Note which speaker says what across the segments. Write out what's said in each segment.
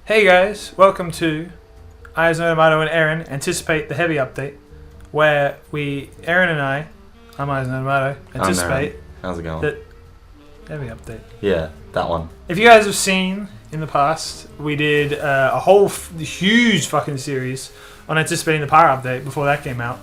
Speaker 1: Hey guys, welcome to Ihasnotomato and Aaron anticipate the heavy update, where Aaron and I'm Ihasnotomato, anticipate
Speaker 2: How's it going?
Speaker 1: the heavy update.
Speaker 2: Yeah, that one.
Speaker 1: If you guys have seen in the past, we did a whole huge fucking series on anticipating the power update before that came out,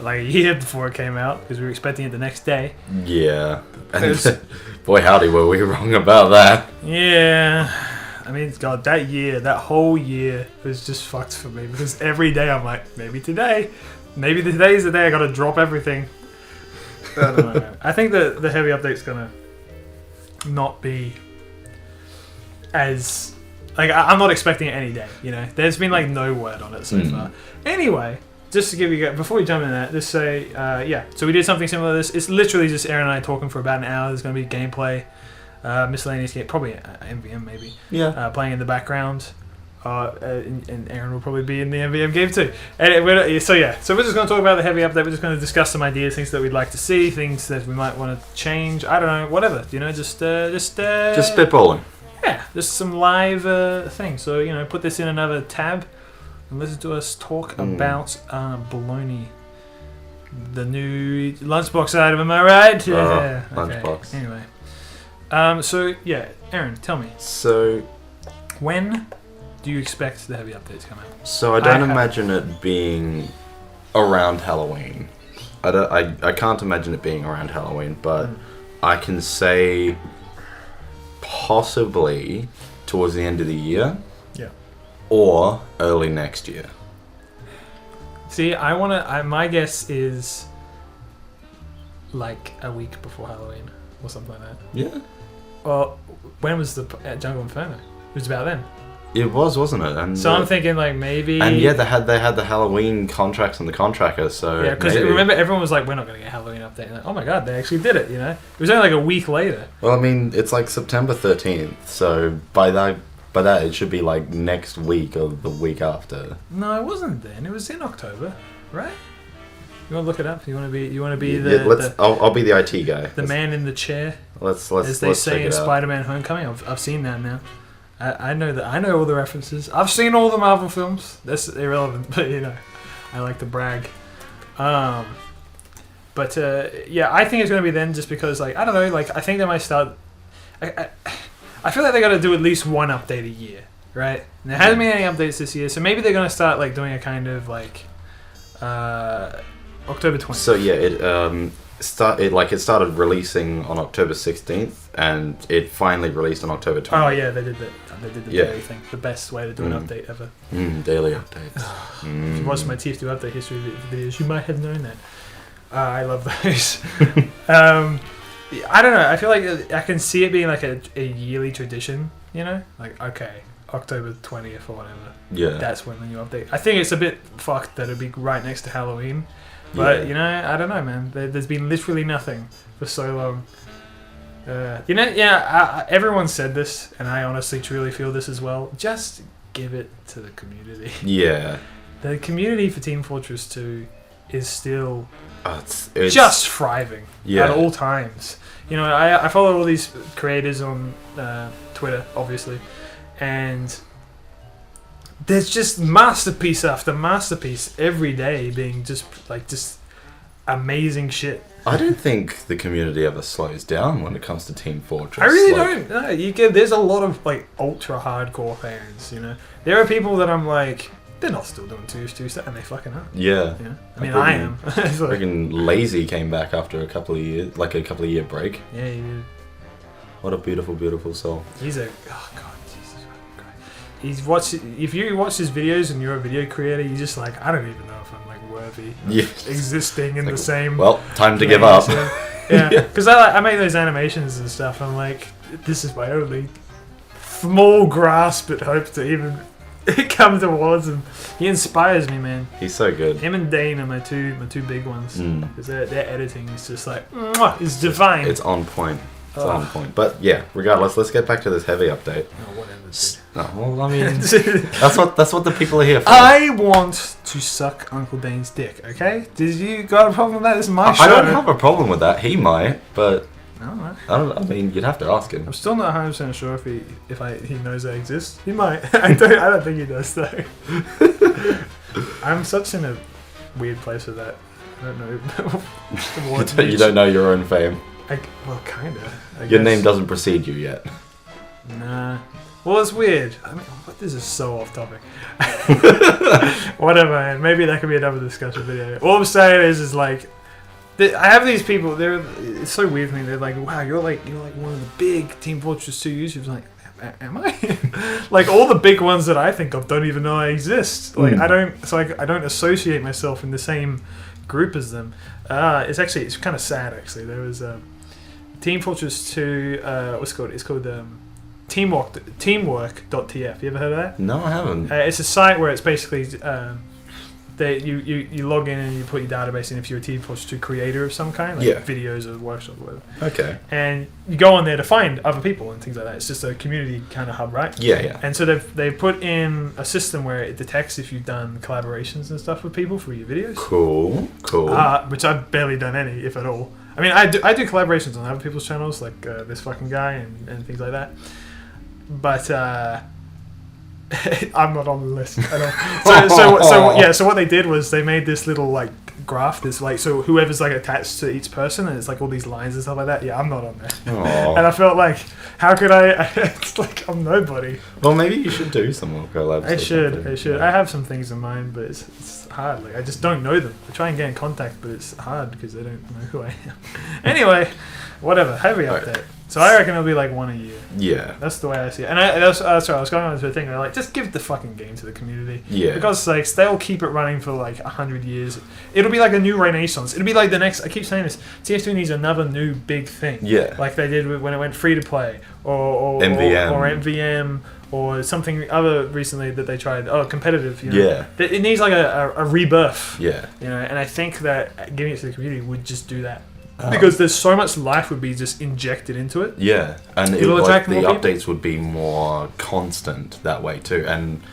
Speaker 1: like a year before it came out, because we were expecting it the next day.
Speaker 2: Yeah. And boy howdy were we wrong about that.
Speaker 1: Yeah. I mean, God, that whole year was just fucked for me, because every day I'm like, maybe today's the day I gotta drop everything. I don't know, man. I think the heavy update's gonna not be as... Like, I'm not expecting it any day, you know? There's been, like, no word on it so far. Anyway, just to give you... Before we jump into that, just say, yeah. So we did something similar to this. It's literally just Aaron and I talking for about an hour. There's gonna be gameplay. Miscellaneous game, probably MVM maybe.
Speaker 2: Yeah.
Speaker 1: Playing in the background. And Aaron will probably be in the MVM game too. And so we're just going to talk about the heavy update. We're just going to discuss some ideas, things that we'd like to see, things that we might want to change. I don't know, whatever. You know, just
Speaker 2: spitballing.
Speaker 1: Yeah, just some live things. So put this in another tab and listen to us talk about bologna. The new lunchbox item, am I right? Yeah.
Speaker 2: Lunchbox.
Speaker 1: Okay. Anyway. So yeah, Aaron, tell me.
Speaker 2: So,
Speaker 1: when do you expect the heavy update to come out?
Speaker 2: So I don't imagine it being around Halloween. I can't imagine it being around Halloween, but I can say possibly towards the end of the year.
Speaker 1: Yeah.
Speaker 2: Or early next year.
Speaker 1: See, my guess is like a week before Halloween or something like that.
Speaker 2: Yeah.
Speaker 1: Well, when was the Jungle Inferno? It was about then.
Speaker 2: It was, wasn't it? And
Speaker 1: so I'm thinking like maybe.
Speaker 2: And yeah, they had the Halloween contracts on the contractor. So
Speaker 1: yeah, because remember everyone was like, we're not going to get a Halloween update. And like, oh my god, they actually did it. It was only like a week later.
Speaker 2: Well, I mean, it's like September 13th, so by that it should be like next week or the week after.
Speaker 1: No, it wasn't then. It was in October, right? You want to look it up? You want to be
Speaker 2: I'll be the IT guy.
Speaker 1: The man in the chair.
Speaker 2: Let's
Speaker 1: as they say in
Speaker 2: out.
Speaker 1: Spider-Man: Homecoming. I've seen that now. I know that. I know all the references. I've seen all the Marvel films. That's irrelevant, but I like to brag. Yeah, I think it's going to be then, just because I don't know. I think they might start. I feel like they got to do at least one update a year, right? And there hasn't been any updates this year, so maybe they're going to start doing a kind of October 20th.
Speaker 2: So yeah, it started releasing on October 16th, and it finally released on October 20th.
Speaker 1: Oh yeah, they did the daily thing. The best way to do an update ever.
Speaker 2: Daily updates.
Speaker 1: If you watched my TF2 update history videos, you might have known that. I love those. I don't know. I feel like I can see it being like a yearly tradition. Okay, October 20th or whatever.
Speaker 2: Yeah. That's
Speaker 1: when the new update. I think it's a bit fucked that it'd be right next to Halloween. But, I don't know, man. There's been literally nothing for so long. Everyone said this, and I honestly truly feel this as well. Just give it to the community.
Speaker 2: Yeah.
Speaker 1: The community for Team Fortress 2 is still
Speaker 2: it's
Speaker 1: just thriving at all times. I follow all these creators on Twitter, obviously, and there's just masterpiece after masterpiece every day being just amazing shit.
Speaker 2: I don't think the community ever slows down when it comes to Team Fortress.
Speaker 1: I really don't. No, there's a lot of ultra hardcore fans. There are people that I'm like, they're not still doing TF2 stuff, and they fucking are.
Speaker 2: Yeah.
Speaker 1: I mean, I am.
Speaker 2: Freaking Lazy came back after a couple of years, a couple of year break.
Speaker 1: Yeah, he did.
Speaker 2: What a beautiful, beautiful soul.
Speaker 1: He's oh god, Jesus Christ. If you watch his videos and you're a video creator, you're just like, I don't even know if I'm worthy of existing in the same.
Speaker 2: Well, time to give up.
Speaker 1: Yeah, because I make those animations and stuff. I'm like, this is my only small grasp at hope to even come towards him. He inspires me, man.
Speaker 2: He's so good.
Speaker 1: Him and Dane are my two big ones. Because their editing is just it's divine.
Speaker 2: It's on point. It's on point. But yeah, regardless, let's get back to this heavy update.
Speaker 1: Oh, whatever.
Speaker 2: Well, I mean, that's what the people are here for.
Speaker 1: I want to suck Uncle Dane's dick. Okay? Did you got a problem with that? This is my show.
Speaker 2: I don't have a problem with that. He might, but
Speaker 1: I don't know.
Speaker 2: I mean, you'd have to ask him.
Speaker 1: I'm still not 100% sure if he knows I exist. He might. I don't think he does though. I'm such in a weird place with that. I don't know.
Speaker 2: You don't know your own fame.
Speaker 1: Well, kinda.
Speaker 2: Your name doesn't precede you yet.
Speaker 1: Nah. Well, it's weird. I mean, this is so off topic. Whatever, man. Maybe that could be another discussion video. All I'm saying is like, I have these people. It's so weird for me. They're like, wow, you're like one of the big Team Fortress 2 YouTubers. Like, am I? Like all the big ones that I think of don't even know I exist. Like I don't associate myself in the same group as them. It's kind of sad actually. There was Team Fortress 2. What's it called? It's called Teamwork.tf. You ever heard of that?
Speaker 2: No, I haven't.
Speaker 1: It's a site where it's basically you log in and you put your database in if you're a Team Fortress 2 creator of some kind, like videos or workshops or whatever.
Speaker 2: Okay.
Speaker 1: And you go on there to find other people and things like that. It's just a community kind of hub, right?
Speaker 2: Yeah.
Speaker 1: And so they've put in a system where it detects if you've done collaborations and stuff with people for your videos.
Speaker 2: Cool.
Speaker 1: Which I've barely done any, if at all. I mean, I do collaborations on other people's channels, like this fucking guy and things like that. But I'm not on the list at all. So what they did was they made this little like graph, this like, so whoever's like attached to each person, and it's like all these lines and stuff like that. Yeah, I'm not on there. And I felt like, how could I? It's like I'm nobody.
Speaker 2: Well, maybe you should do some more collabs.
Speaker 1: I should. I have some things in mind, but it's hard. Like I just don't know them. I try and get in contact, but it's hard because they don't know who I am. Anyway, whatever. Heavy update. So I reckon it'll be like one a year. Yeah. That's the way I see it. And that's right, I was going on to a thing where like, just give the fucking game to the community. Yeah. Because like, they'll keep it running for like 100 years. It'll be like a new renaissance. It'll be like the next, I keep saying this, TF2 needs another new big thing. Yeah. Like they did when it went free to play. Or MVM. Or something other recently that they tried. Oh, competitive. You know? Yeah. It needs like a rebirth. Yeah. You know, and I think that giving it to the community would just do that. Because there's so much life would be just injected into it. Yeah, and the updates would be more constant that way too. And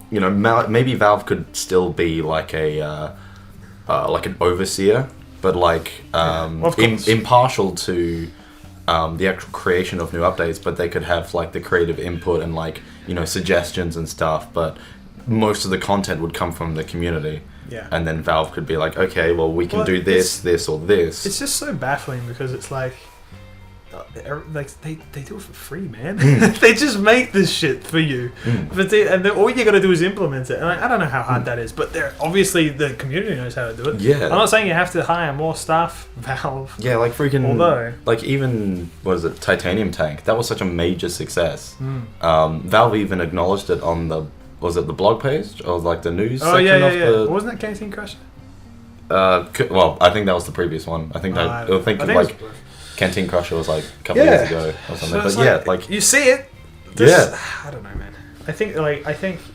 Speaker 1: you know, maybe Valve could still be like an overseer, but like impartial to the actual creation of new updates. But they could have like the creative input and like, you know, suggestions and stuff. But most of the content would come from the community. Yeah. And then Valve could be like, okay, well, we can do this, or this. It's just so baffling because it's like they do it for free, man. They just make this shit for you. But all you got to do is implement it. And I don't know how hard that is, but obviously the community knows how to do it. Yeah. I'm not saying you have to hire more staff, Valve. Yeah, like freaking. Although, like even Titanium Tank? That was such a major success. Valve even acknowledged it on the. Was it the blog page or like the news section of the... Wasn't that Canteen Crusher? Well, I think that was the previous one. I think Canteen Crusher was like a couple years ago or something. So but like you see it. I don't know, man. I think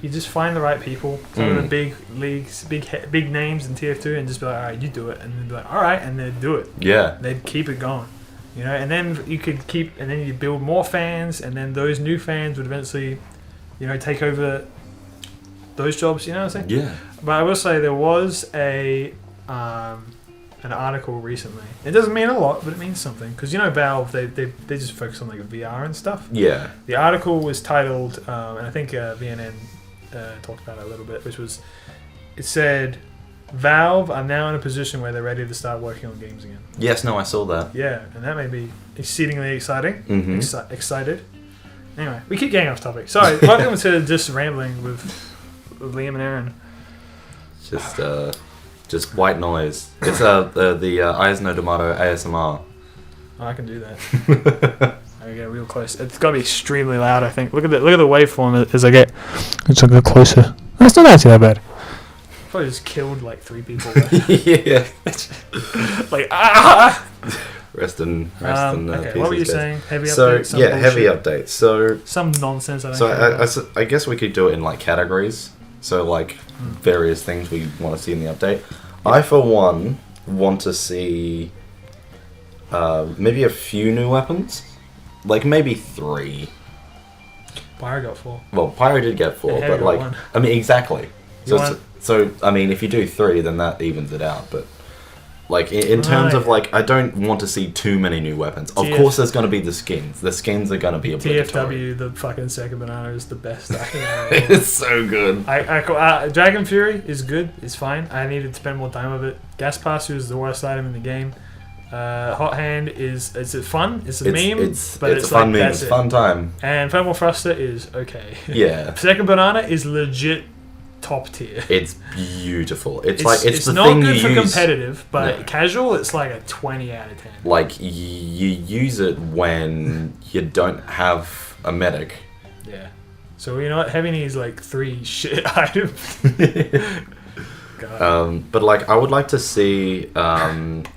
Speaker 1: you just find the right people, some of the big leagues, big names in TF2, and just be like, all right, you do it, and then be like, all right, and they'd do it. Yeah, they'd keep it going. You know, and then you could and then you build more fans, and then those new fans would eventually, you know, take over those jobs, you know what I'm saying? Yeah. But I will say there was an article recently. It doesn't mean a lot, but it means something. Because, you know, Valve, they just focus on like VR and stuff. Yeah. The article was titled, and I think VNN talked about it a little bit, it said, Valve are now in a position where they're ready to start working on games again. Yes, no, I saw that. Yeah, and that made me exceedingly exciting. Excited. Anyway, we keep getting off topic. Sorry, welcome to just rambling with Liam and Aaron. Just white noise. It's the Ihasnotomato ASMR. Oh, I can do that. I get real close. It's got to be extremely loud, I think. Look at the waveform as I get. Let's go closer. That's not actually that bad. Probably just killed like 3 people. Yeah. Like Rest in okay, what were you saying? Heavy updates? So heavy updates. So some nonsense. I guess we could do it in like categories. So like various things we want to see in the update. Yeah. I for one want to see maybe a few new weapons, like maybe 3. Pyro got 4. Well, Pyro did get 4, but like 1. I mean exactly. So I mean if you do 3, then that evens it out. But
Speaker 2: Like in terms
Speaker 1: Right.
Speaker 2: of like, I don't want to see too many new weapons. Of course, there's going to be the skins. The skins are going to be obligatory.
Speaker 1: TF2, the fucking second banana is the best. I think
Speaker 2: It's so good.
Speaker 1: Dragon Fury is good. It's fine. I needed to spend more time with it. Gas Passer is the worst item in the game. Hot Hand is it fun? It's a meme, but
Speaker 2: it's a fun meme. It's a fun time.
Speaker 1: And Thermal Thruster is okay.
Speaker 2: Yeah.
Speaker 1: Second banana is legit top tier.
Speaker 2: It's beautiful. It's the
Speaker 1: not
Speaker 2: thing
Speaker 1: good
Speaker 2: you
Speaker 1: for
Speaker 2: use.
Speaker 1: competitive, but
Speaker 2: No.
Speaker 1: casual, it's like a 20 out of 10.
Speaker 2: Like you use it when you don't have a medic.
Speaker 1: Yeah. So you know what? Heavy needs like 3 shit items. God.
Speaker 2: But like, I would like to see, and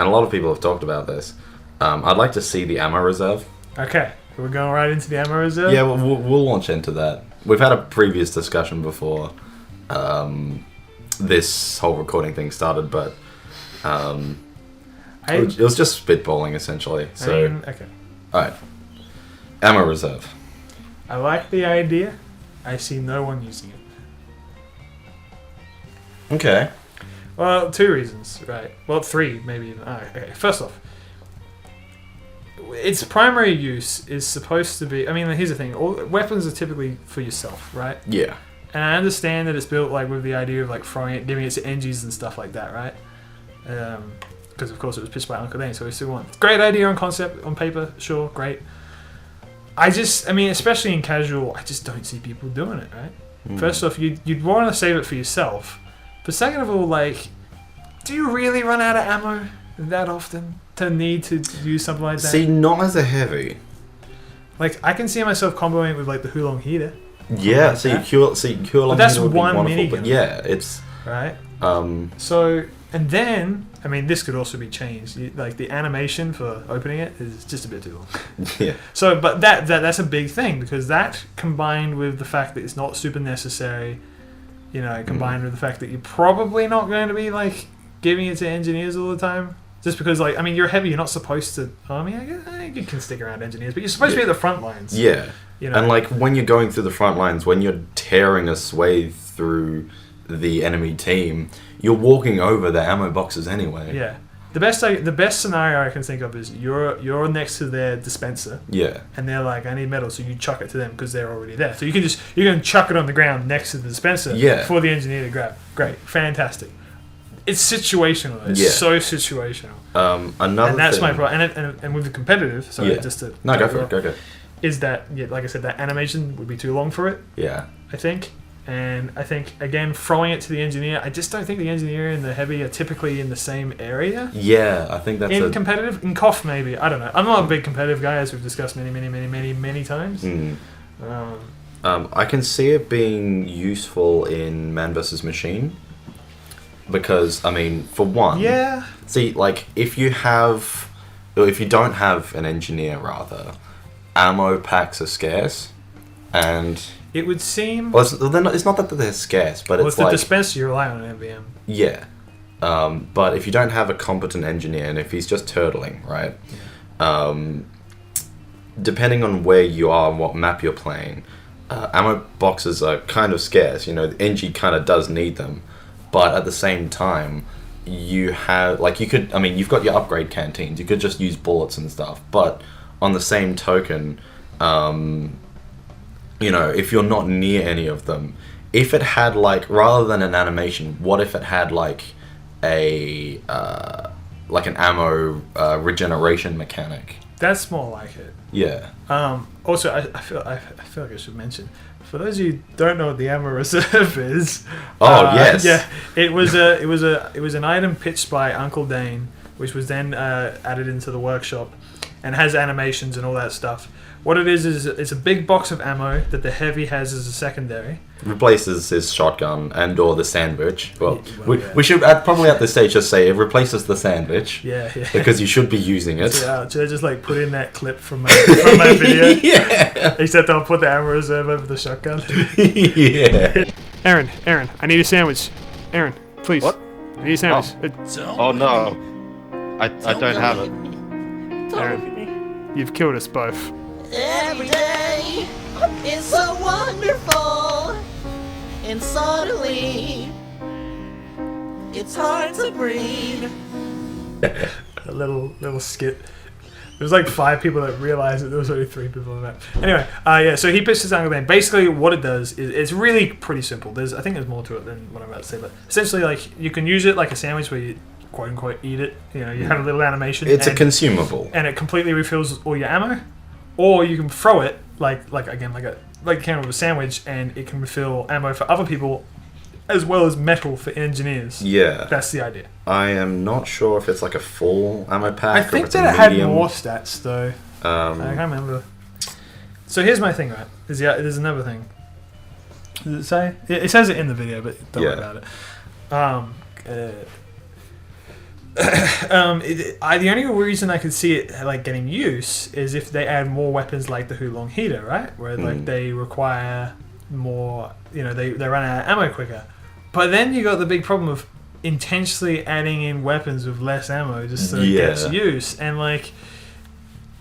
Speaker 2: a lot of people have talked about this. I'd like to see the ammo reserve.
Speaker 1: Okay. We're going right into the ammo reserve.
Speaker 2: Yeah, we'll launch into that. We've had a previous discussion before this whole recording thing started, but it was just spitballing essentially. So,
Speaker 1: okay.
Speaker 2: all right, ammo reserve.
Speaker 1: I like the idea. I see no one using it.
Speaker 2: Okay.
Speaker 1: Well, 2 reasons, right? Well, 3 maybe even. Okay. First off, its primary use is supposed to be. I mean, here's the thing: all weapons are typically for yourself, right?
Speaker 2: Yeah.
Speaker 1: And I understand that it's built like with the idea of like throwing it, giving it to NGs and stuff like that, right? Because of course it was pitched by Uncle Dane, so we still want great idea on concept on paper, sure, great. I mean, especially in casual, I just don't see people doing it, right? First off, you'd want to save it for yourself, but second of all, like, do you really run out of ammo that often to need to use something like that?
Speaker 2: See, not as a heavy.
Speaker 1: Like, I can see myself comboing it with like the Hulong heater.
Speaker 2: Yeah,
Speaker 1: like
Speaker 2: so
Speaker 1: that.
Speaker 2: you cure
Speaker 1: But that's
Speaker 2: would be
Speaker 1: one
Speaker 2: wonderful,
Speaker 1: minigun.
Speaker 2: but yeah, it's
Speaker 1: Right.
Speaker 2: So
Speaker 1: And then, I mean, this could also be changed. Like the animation for opening it is just a bit too long.
Speaker 2: yeah.
Speaker 1: So, but that's a big thing because that combined with the fact that it's not super necessary, combined with the fact that you're probably not going to be like giving it to engineers all the time. Just because, like, I mean, you're heavy, you're not supposed to. I mean, I guess you can stick around engineers, but you're supposed to be at the front lines.
Speaker 2: Yeah. And like when you're going through the front lines, when you're tearing a swathe through the enemy team, you're walking over the ammo boxes anyway.
Speaker 1: Yeah. The best scenario I can think of is you're next to their dispenser.
Speaker 2: Yeah.
Speaker 1: And they're like, I need metal, so you chuck it to them because they're already there. So you can chuck it on the ground next to the dispenser.
Speaker 2: Yeah.
Speaker 1: For the engineer to grab. Great, fantastic. It's situational. It's so situational.
Speaker 2: Another
Speaker 1: and that's
Speaker 2: thing,
Speaker 1: my problem. And with the competitive, sorry, just to
Speaker 2: go for it. Go.
Speaker 1: Is that like I said, that animation would be too long for it.
Speaker 2: Yeah.
Speaker 1: I think. And I think, again, throwing it to the engineer, I just don't think the engineer and the heavy are typically in the same area.
Speaker 2: Yeah, I think that's
Speaker 1: competitive. In KOF, maybe. I don't know. I'm not a big competitive guy, as we've discussed many times.
Speaker 2: I can see it being useful in Man vs. Machine. Because, I mean, for one...
Speaker 1: Yeah.
Speaker 2: See, like, if you don't have an engineer, rather, ammo packs are scarce. And...
Speaker 1: It would seem...
Speaker 2: Well, it's not that they're scarce, but it's
Speaker 1: the
Speaker 2: like...
Speaker 1: dispenser, you rely on an MVM.
Speaker 2: Yeah. But if you don't have a competent engineer, and if he's just turtling, right? Yeah. Depending on where you are and what map you're playing, ammo boxes are kind of scarce. The NG kind of does need them. But at the same time, you have... Like, you've got your upgrade canteens. You could just use bullets and stuff. But on the same token... if you're not near any of them, if it had like, rather than an animation, what if it had like an ammo regeneration mechanic?
Speaker 1: That's more like it.
Speaker 2: Yeah.
Speaker 1: Also, I feel like I should mention, for those of you who don't know what the ammo reserve is.
Speaker 2: Yes.
Speaker 1: Yeah. It was an item pitched by Uncle Dane, which was then added into the workshop, and has animations and all that stuff. What it is it's a big box of ammo that the heavy has as a secondary.
Speaker 2: Replaces his shotgun and or the sandwich. Well,
Speaker 1: yeah.
Speaker 2: we should probably at this stage just say it replaces the sandwich.
Speaker 1: Yeah.
Speaker 2: Because you should be using it.
Speaker 1: Yeah, should I just like put in that clip from my video?
Speaker 2: Yeah.
Speaker 1: Except I'll put the ammo reserve over the shotgun.
Speaker 2: Yeah.
Speaker 1: Aaron, I need a sandwich. Aaron, please.
Speaker 3: What?
Speaker 1: I need a sandwich.
Speaker 3: Oh no, I don't have it.
Speaker 1: Aaron, you've killed us both.
Speaker 4: Every day is so wonderful, and suddenly it's hard to breathe.
Speaker 1: A little skit. There was like 5 people that realized that there was only 3 people on the map. Anyway, yeah, so he pitched this angle game. Basically, what it does is it's really pretty simple. I think there's more to it than what I'm about to say, but essentially, like, you can use it like a sandwich where you quote unquote eat it. You know, you have a little animation.
Speaker 2: It's a consumable,
Speaker 1: and it completely refills all your ammo. Or you can throw it like a can of a sandwich, and it can refill ammo for other people, as well as metal for engineers.
Speaker 2: Yeah.
Speaker 1: That's the idea.
Speaker 2: I am not sure if it's like a full ammo pack.
Speaker 1: I think that it had more stats though. I can't remember. So here's my thing, right? There's another thing. Does it say? It says it in the video, but don't worry about it. The only reason I could see it like getting use is if they add more weapons like the Hulong Heater, right? Where like they require more, you know, they run out of ammo quicker. But then you got the big problem of intentionally adding in weapons with less ammo just so it gets use. And like,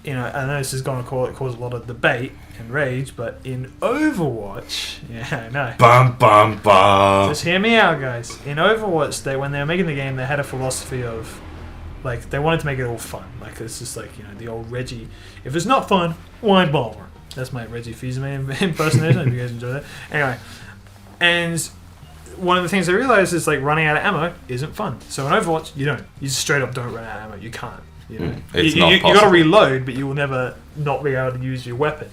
Speaker 1: you know, I know this is going to cause a lot of debate and rage, but in Overwatch, yeah, I know.
Speaker 2: Bum bum bum.
Speaker 1: Just hear me out, guys. In Overwatch, when they were making the game, they had a philosophy of, like, they wanted to make it all fun. Like, it's just like, you know, the old Reggie. If it's not fun, why bother? That's my Reggie Fils-Aimé impersonation. If you guys enjoy that. Anyway, and one of the things I realized is like running out of ammo isn't fun. So in Overwatch, you just straight up don't run out of ammo. You can't. You know,
Speaker 2: it's
Speaker 1: you got to reload, but you will never not be able to use your weapon.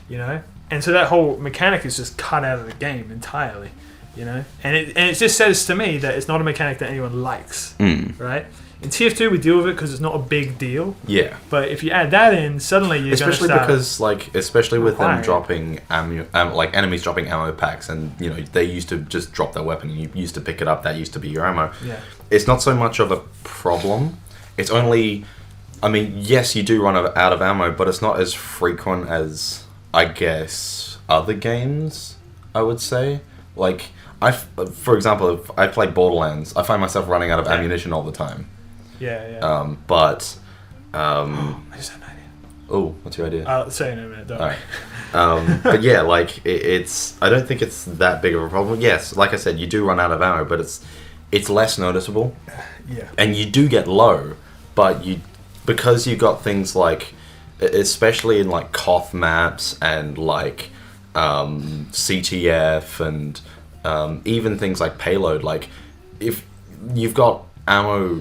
Speaker 1: You know, and so that whole mechanic is just cut out of the game entirely. You know, and it just says to me that it's not a mechanic that anyone likes. Right. In TF2 we deal with it because it's not a big deal.
Speaker 2: Yeah.
Speaker 1: But if you add that in, suddenly you're
Speaker 2: especially
Speaker 1: gonna start
Speaker 2: because like especially with them
Speaker 1: requiring
Speaker 2: dropping ammo, like enemies dropping ammo packs, and you know they used to just drop their weapon and you used to pick it up. That used to be your ammo.
Speaker 1: Yeah.
Speaker 2: It's not so much of a problem. It's only, I mean, yes, you do run out of ammo, but it's not as frequent as I guess other games. I would say, like for example, if I play Borderlands, I find myself running out of ammunition all the time.
Speaker 1: Yeah.
Speaker 2: But
Speaker 1: I just had an idea.
Speaker 2: Oh, what's your idea?
Speaker 1: I'll say in a minute. Don't worry.
Speaker 2: But yeah, like it's. I don't think it's that big of a problem. Yes, like I said, you do run out of ammo, but it's less noticeable.
Speaker 1: Yeah. And
Speaker 2: you do get low, but because you got things like, especially in like Koth maps and like CTF and even things like payload. Like if you've got ammo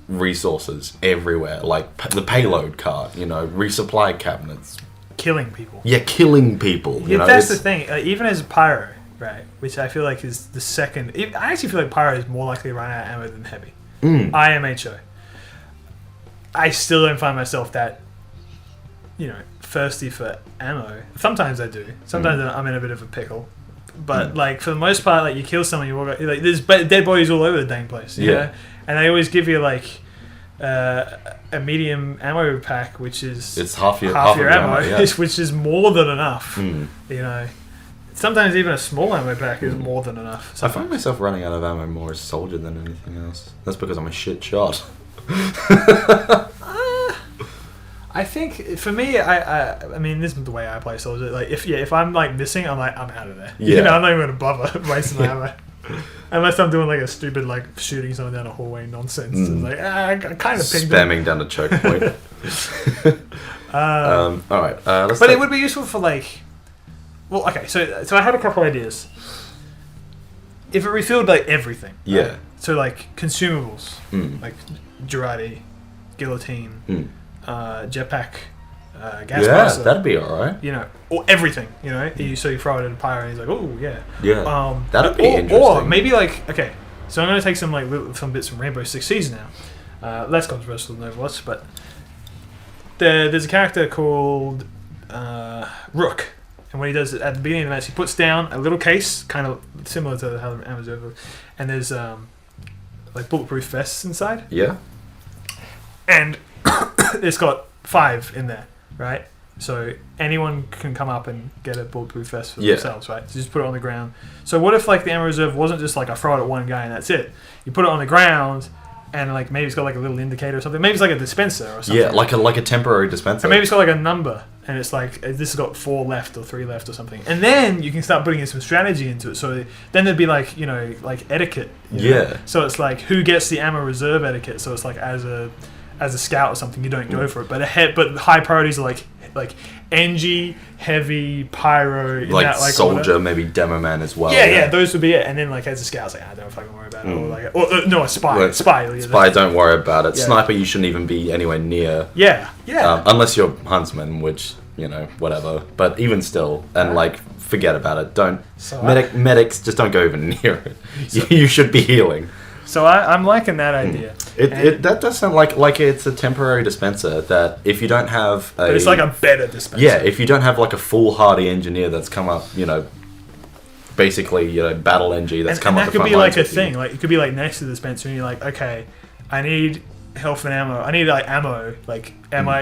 Speaker 2: resources everywhere, like the payload cart, you know, resupply cabinets,
Speaker 1: killing people.
Speaker 2: Yeah, killing people. You know,
Speaker 1: that's the thing. Even as a pyro, right, which I feel like is the second. I actually feel like pyro is more likely to run out of ammo than heavy. IMHO. I still don't find myself that, you know, thirsty for ammo. Sometimes I do. Sometimes I'm in a bit of a pickle. But like for the most part, like you kill someone, you walk out, like there's dead bodies all over the dang place. You know? And they always give you like a medium ammo pack, which is
Speaker 2: it's half your
Speaker 1: ammo, which is more than enough. You know, sometimes even a small ammo pack is more than enough.
Speaker 2: Sometimes. I find myself running out of ammo more as soldier than anything else. That's because I'm a shit shot.
Speaker 1: I think for me, I mean, this is the way I play soldier. Like if I'm like missing, I'm out of there. You know, I'm not even gonna bother wasting my ammo. Unless I'm doing like a stupid like shooting someone down a hallway nonsense. It's like I kind of
Speaker 2: spamming down a choke point. All right,
Speaker 1: but it would be useful for like, well, okay. So I had a couple ideas. If it refilled like everything, right? So like consumables, like Girardi, guillotine, jetpack, gas blaster.
Speaker 2: That'd be alright.
Speaker 1: You know, or everything. You know, so you throw it at a pyro, and he's like, "Oh
Speaker 2: yeah." That'd be interesting.
Speaker 1: Or maybe like, okay, so I'm gonna take some some bits from Rainbow Six Siege now. Less controversial than Overwatch, but there's a character called Rook, and what he does at the beginning of the match, he puts down a little case, kind of similar to how the Amazon, and there's like bulletproof vests inside.
Speaker 2: Yeah.
Speaker 1: And it's got 5 in there, right? So anyone can come up and get a bulletproof vest for themselves, right? So just put it on the ground. So what if like the ammo reserve wasn't just like I throw it at one guy and that's it? You put it on the ground, and like maybe it's got like a little indicator or something. Maybe it's like a dispenser or something.
Speaker 2: Yeah, like a temporary dispenser.
Speaker 1: And maybe it's got like a number and it's like this has got 4 left or 3 left or something, and then you can start putting in some strategy into it. So then there'd be like like etiquette.
Speaker 2: Yeah.
Speaker 1: So it's like who gets the ammo reserve etiquette. So it's like as a scout or something, you don't go for it, but high priorities are like NG, heavy, pyro,
Speaker 2: like soldier, maybe demo man as well.
Speaker 1: Yeah, those would be it. And then like as a scout, it's like I don't fucking worry about it. Or no, a spy.
Speaker 2: Right.
Speaker 1: Spy,
Speaker 2: don't worry about it.
Speaker 1: Yeah.
Speaker 2: Sniper, you shouldn't even be anywhere near.
Speaker 1: Yeah.
Speaker 2: Unless you're huntsman, which whatever. But even still, and like forget about it. Don't medics just don't go even near it. You should be healing.
Speaker 1: So I'm liking that idea.
Speaker 2: That does sound like it's a temporary dispenser that if you don't have
Speaker 1: but it's like a better dispenser.
Speaker 2: Yeah, if you don't have like a foolhardy engineer that's come up, basically, battle NG that's come up.
Speaker 1: And that could be like a thing. Like it could be like next to the dispenser, and you're like, okay, I need health and ammo. I need like ammo. Like,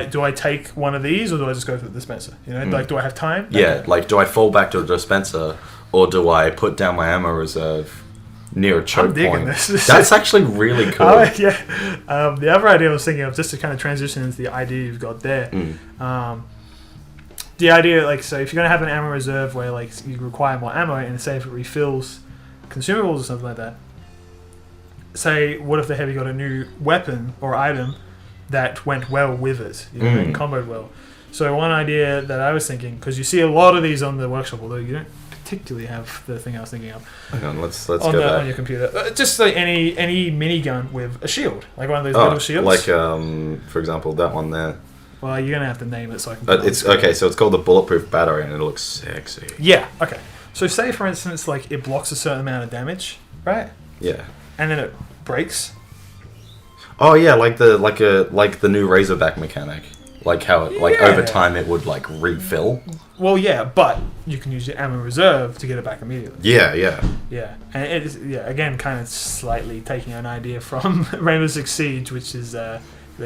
Speaker 1: do I take one of these or do I just go for the dispenser? Like, do I have time?
Speaker 2: Yeah, like do I fall back to the dispenser or do I put down my ammo reserve near a choke point? That's actually really cool.
Speaker 1: The other idea I was thinking of, just to kind of transition into the idea you've got there. The idea, like, so if you're going to have an ammo reserve where, like, you require more ammo, and say if it refills consumables or something like that, say, what if the heavy got a new weapon or item that went well with it, and comboed well. So one idea that I was thinking, because you see a lot of these on the workshop, although you don't particularly have the thing I was thinking of.
Speaker 2: Hang on, let's
Speaker 1: go
Speaker 2: back.
Speaker 1: On your computer. Just like any minigun with a shield, like one of those little shields.
Speaker 2: Like, for example, that one there.
Speaker 1: Well, you're going to have to name it so I can...
Speaker 2: it's okay, so it's called the bulletproof battery, and it looks sexy.
Speaker 1: Yeah, okay. So say, for instance, like, it blocks a certain amount of damage, right?
Speaker 2: Yeah.
Speaker 1: And then it breaks.
Speaker 2: Oh, yeah, like the new Razorback mechanic. Like how it, over time it would, like, refill.
Speaker 1: Well, yeah, but you can use your ammo reserve to get it back immediately.
Speaker 2: Yeah.
Speaker 1: Yeah, and it is, again, kind of slightly taking an idea from Rainbow Six Siege, which is the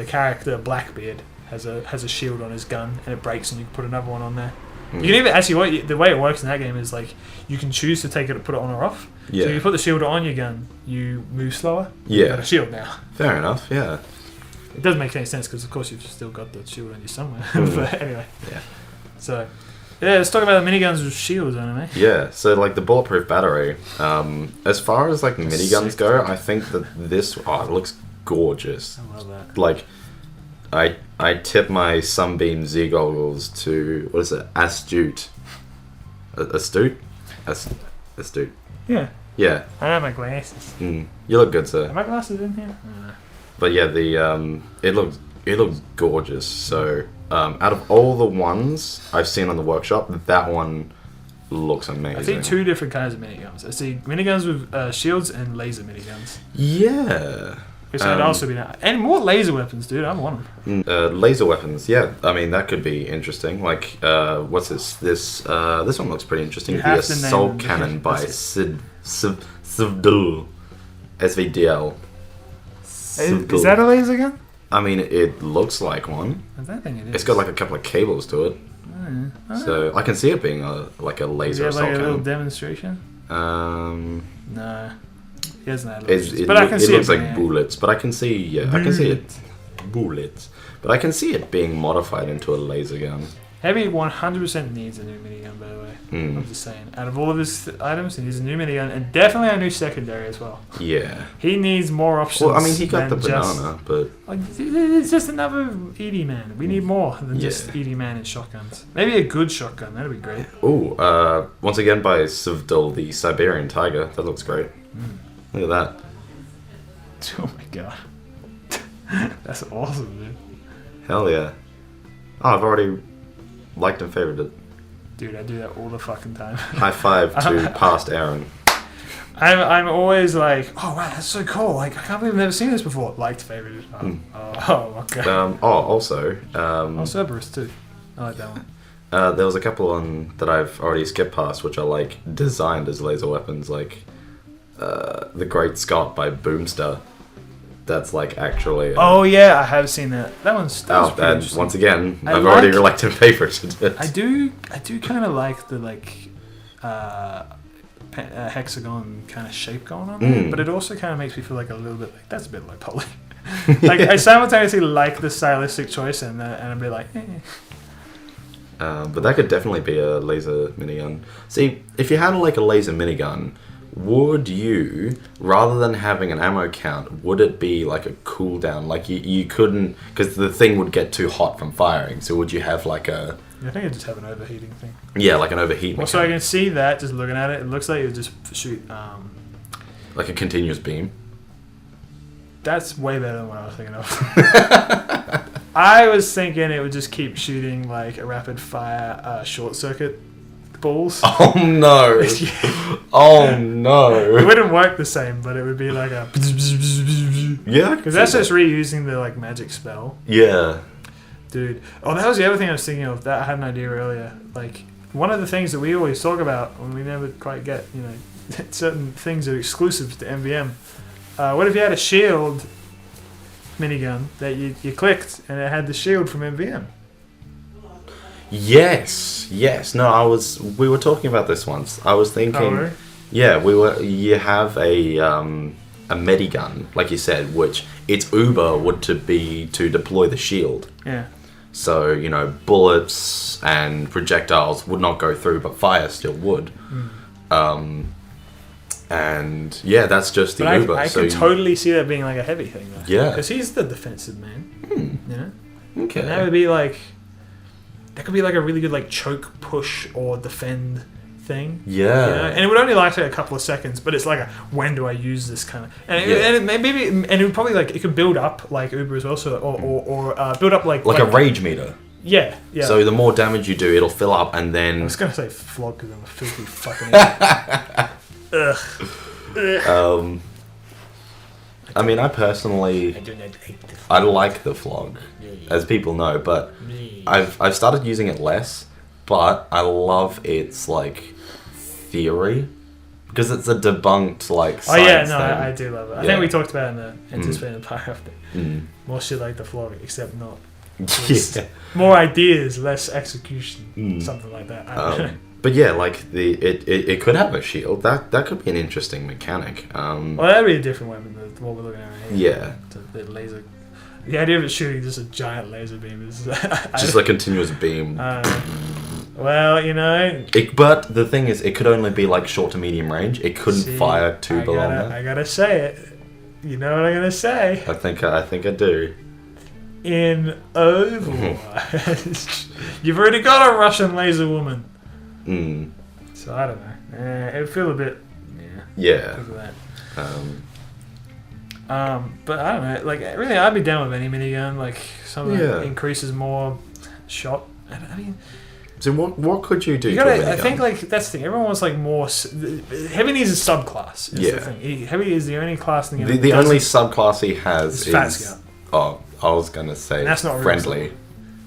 Speaker 1: character Blackbeard has a shield on his gun, and it breaks, and you can put another one on there. You can even actually the way it works in that game is like you can choose to take it, put it on or off.
Speaker 2: Yeah.
Speaker 1: So if you put the shield on your gun, you move slower.
Speaker 2: Yeah.
Speaker 1: You've got a shield now.
Speaker 2: Fair enough. Yeah.
Speaker 1: It doesn't make any sense because of course you've still got the shield on you somewhere. But anyway.
Speaker 2: Yeah.
Speaker 1: So yeah, let's talk about the miniguns with shields, anime.
Speaker 2: Yeah. So like the bulletproof battery. As far as like miniguns go, I think that this it looks gorgeous.
Speaker 1: I love that.
Speaker 2: Like. I tip my Sunbeam Z goggles to, what is it, Astute? Astute? Astute.
Speaker 1: Yeah.
Speaker 2: Yeah.
Speaker 1: I have my glasses.
Speaker 2: You look good, sir.
Speaker 1: Are my glasses in here?
Speaker 2: But yeah, it looks gorgeous. So out of all the ones I've seen on the workshop, that one looks amazing.
Speaker 1: I see 2 different kinds of miniguns. I see miniguns with shields and laser miniguns.
Speaker 2: Yeah.
Speaker 1: Which I'd also be now. And more laser weapons, dude. I want them.
Speaker 2: Laser weapons, yeah. I mean, that could be interesting. Like, what's this? This one looks pretty interesting. The Assault Cannon by SVDL. SVDL.
Speaker 1: Is that a laser gun?
Speaker 2: I mean, it looks like one.
Speaker 1: I don't think it is.
Speaker 2: It's got like a couple of cables to it. So I can see it being a laser assault cannon.
Speaker 1: A little demonstration? No. He doesn't have
Speaker 2: but I can see it looks like bullets, but I can see, I can see it. Bullets. But I can see it being modified into a laser gun.
Speaker 1: Heavy 100% needs a new minigun, by the way. I'm just saying. Out of all of his items, he needs a new minigun, and definitely a new secondary as well.
Speaker 2: Yeah.
Speaker 1: He needs more options.
Speaker 2: Well, I mean, he got the banana, but...
Speaker 1: It's just another Edie Man. We need more than just Edie Man and shotguns. Maybe a good shotgun, that'd be great.
Speaker 2: Ooh, once again by Sivdol, the Siberian Tiger. That looks great. Look at that.
Speaker 1: Oh my god. That's awesome, dude.
Speaker 2: Hell yeah. Oh, I've already liked and favorited it.
Speaker 1: Dude, I do that all the fucking time.
Speaker 2: High five to past Aaron.
Speaker 1: I'm always like, oh wow, that's so cool. Like, I can't believe I've never seen this before. Liked, favorited. Oh my god.
Speaker 2: Also...
Speaker 1: Cerberus too. I like that one.
Speaker 2: There was a couple on that I've already skipped past, which are like designed as laser weapons, like The Great Scott by Boomster. That's like actually.
Speaker 1: Oh yeah, I have seen that. That one's. That
Speaker 2: and once again, I've already elected favorited it.
Speaker 1: I do kind of like the hexagon kind of shape going on there, but it also kind of makes me feel like a little bit like that's a bit low poly. Like I simultaneously like the stylistic choice and a bit like.
Speaker 2: But that could definitely be a laser minigun. See, if you had like a laser minigun, would you, rather than having an ammo count, would it be like a cooldown? Like you couldn't, because the thing would get too hot from firing. So would you have like a...
Speaker 1: I think I just have an overheating thing.
Speaker 2: Yeah, like an overheat
Speaker 1: Well, so I can see that just looking at it. It looks like it would just shoot.
Speaker 2: Like a continuous beam.
Speaker 1: That's way better than what I was thinking of. I was thinking it would just keep shooting like a rapid fire short circuit balls.
Speaker 2: Oh no!
Speaker 1: Yeah.
Speaker 2: Oh no!
Speaker 1: It wouldn't work the same, but it would be like a...
Speaker 2: Yeah,
Speaker 1: Because that's just reusing the like magic spell.
Speaker 2: Yeah.
Speaker 1: Dude. Oh, that was the other thing I was thinking of. That I had an idea earlier. Like, one of the things that we always talk about when we never quite get, you know, certain things are exclusive to MVM. What if you had a shield minigun that you clicked and it had the shield from MVM?
Speaker 2: Yes. We were talking about this once. I was thinking...
Speaker 1: Oh, really?
Speaker 2: Yeah, you have a medigun, like you said, which its uber would to deploy the shield.
Speaker 1: Yeah.
Speaker 2: So, you know, bullets and projectiles would not go through, but fire still would. And yeah, that's just the
Speaker 1: but
Speaker 2: uber.
Speaker 1: I could totally see that being like a heavy thing, though.
Speaker 2: Yeah.
Speaker 1: Because he's the defensive man. You know?
Speaker 2: Okay.
Speaker 1: And that would be like... That could be like a really good like choke, push, or defend thing.
Speaker 2: Yeah.
Speaker 1: You know? And it would only last like a couple of seconds, but it's like a, when do I use this kind of... And it would probably like... It could build up like Uber as well, so, or build up like
Speaker 2: a rage meter.
Speaker 1: Yeah.
Speaker 2: So the more damage you do, it'll fill up, and then...
Speaker 1: I was going to say flog because I'm a filthy fucking idiot. Ugh.
Speaker 2: I mean, I personally... I like the flog, as people know, but I've started using it less, but I love its, like, theory, because it's a debunked, like, science thing.
Speaker 1: I do love it. I think we talked about it in the anticipated paragraph thing. More shit like the flog, except not.
Speaker 2: Yeah.
Speaker 1: More ideas, less execution, something like that. I don't know.
Speaker 2: But yeah, like it could have a shield. That could be an interesting mechanic.
Speaker 1: Well, that'd be a different weapon than what we're looking at right here.
Speaker 2: Yeah.
Speaker 1: The laser. The idea of it shooting just a giant laser beam is
Speaker 2: just a continuous beam.
Speaker 1: Well, you know.
Speaker 2: But the thing is, it could only be like short to medium range. It couldn't fire too below that.
Speaker 1: I gotta say it. You know what I'm gonna say?
Speaker 2: I think I do.
Speaker 1: In Overwatch, you've already got a Russian laser woman. So I don't know. It would feel a bit.
Speaker 2: Yeah.
Speaker 1: Because of that. But I don't know. Like, really, I'd be down with any minigun. Like, something that increases more shot. I mean.
Speaker 2: So what could you do?
Speaker 1: You gotta, I think like that's the thing. Everyone wants like more. Heavy needs a subclass. Is the thing. Heavy is the only class in the game.
Speaker 2: The only subclass he has is
Speaker 1: Fat Scout.
Speaker 2: Oh, I was gonna say
Speaker 1: and that's not
Speaker 2: friendly.